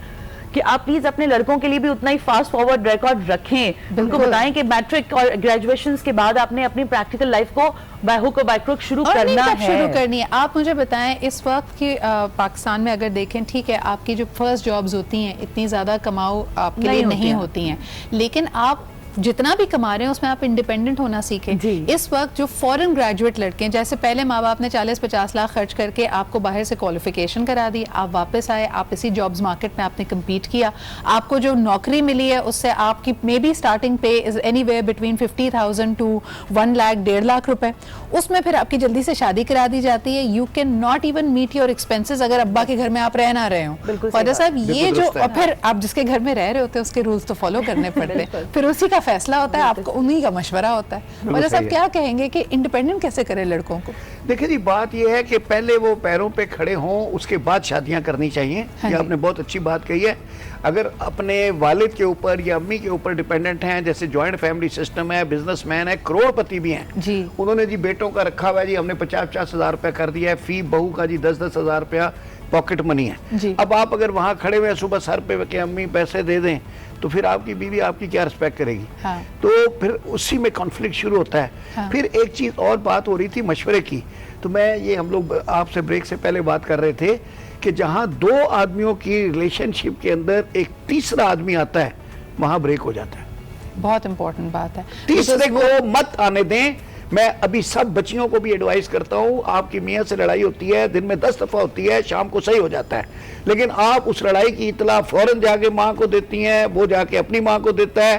کہ آپ پلیز اپنے لڑکوں کے لیے بھی اتنا ہی فاسٹ فارورڈ ریکارڈ رکھیں. ان کو بتائیں کہ میٹرک اور گریجویشنز کے بعد آپ نے اپنی پریکٹیکل لائف کو بائی ہک اور بائی کروک شروع کرنا ہے. آپ مجھے بتائیں اس وقت کی پاکستان میں اگر دیکھیں, ٹھیک ہے آپ کی جو فرسٹ جابز ہوتی ہیں اتنی زیادہ کماؤ آپ کے لیے نہیں ہوتی ہیں, لیکن آپ جتنا بھی کما رہے ہیں اس میں آپ انڈیپینڈنٹ ہونا سیکھیں. اس وقت جو فورن گریجویٹ لڑکے ہیں, جیسے پہلے ماں باپ نے 40-50 لاکھ خرچ کر کے آپ کو باہر سے کوالیفیکیشن کرا دی, آپ واپس آئے, آپ اسی جابز مارکیٹ میں آپ نے کمپیٹ کیا, آپ کو جو نوکری ملی ہے اس سے آپ کی may be starting pay is anywhere between 50,000 to 1 lakh 1.5 lakh روپے. اس میں پھر آپ کی جلدی سے شادی کرا دی جاتی ہے. You can not even meet your expenses اگر ابا کے گھر میں آپ رہ نہ رہے ہوں. خواجہ صاحب یہ جو, اور پھر آپ جس کے گھر میں رہ رہے ہوتے ہیں اس کے رولز تو فالو کرنے پڑتے ہیں, پھر اسی کا فیصلہ ہوتا ہے, آپ کو انہی کا مشورہ ہوتا ہے. خواجہ صاحب کیا کہیں گے کہ انڈیپینڈنٹ کیسے کرے لڑکوں کو؟ دیکھیں جی, بات یہ ہے کہ پہلے وہ پیروں پہ کھڑے ہوں, اس کے بعد شادیاں کرنی چاہیے. یہ آپ نے بہت اچھی بات کہی ہے. اگر اپنے والد کے اوپر یا امی کے اوپر ڈیپینڈنٹ ہیں, جیسے جوائنٹ فیملی سسٹم ہے, بزنس مین ہے, کروڑ پتی بھی ہیں, انہوں نے جی بیٹوں کا رکھا ہوا ہے, جی ہم نے 50-50 ہزار روپیہ کر دیا ہے, فی بہو کا جی 10-10 ہزار روپیہ پاکٹ منی ہے. اب آپ اگر وہاں کھڑے ہوئے صبح سر پہ کہ امی پیسے دے دیں, تو پھر آپ کی بیوی آپ کی کیا رسپیکٹ کرے گی؟ تو پھر اسی میں کانفلکٹ شروع ہوتا ہے. پھر ایک چیز اور بات ہو رہی تھی مشورے کی, تو میں یہ ہم لوگ آپ سے بریک سے پہلے بات کر رہے تھے کہ جہاں 2 آدمیوں کی ریلیشن شپ کے اندر ایک تیسرا آدمی آتا ہے, وہاں بریک ہو جاتا ہے. بہت امپورٹنٹ بات ہے, تیسرے کو مت آنے دیں. میں ابھی سب بچیوں کو بھی ایڈوائز کرتا ہوں, آپ کی میاں سے لڑائی ہوتی ہے, دن میں 10 دفعہ ہوتی ہے, شام کو صحیح ہو جاتا ہے, لیکن آپ اس لڑائی کی اطلاع فوراً جا کے ماں کو دیتی ہیں, وہ جا کے اپنی ماں کو دیتا ہے,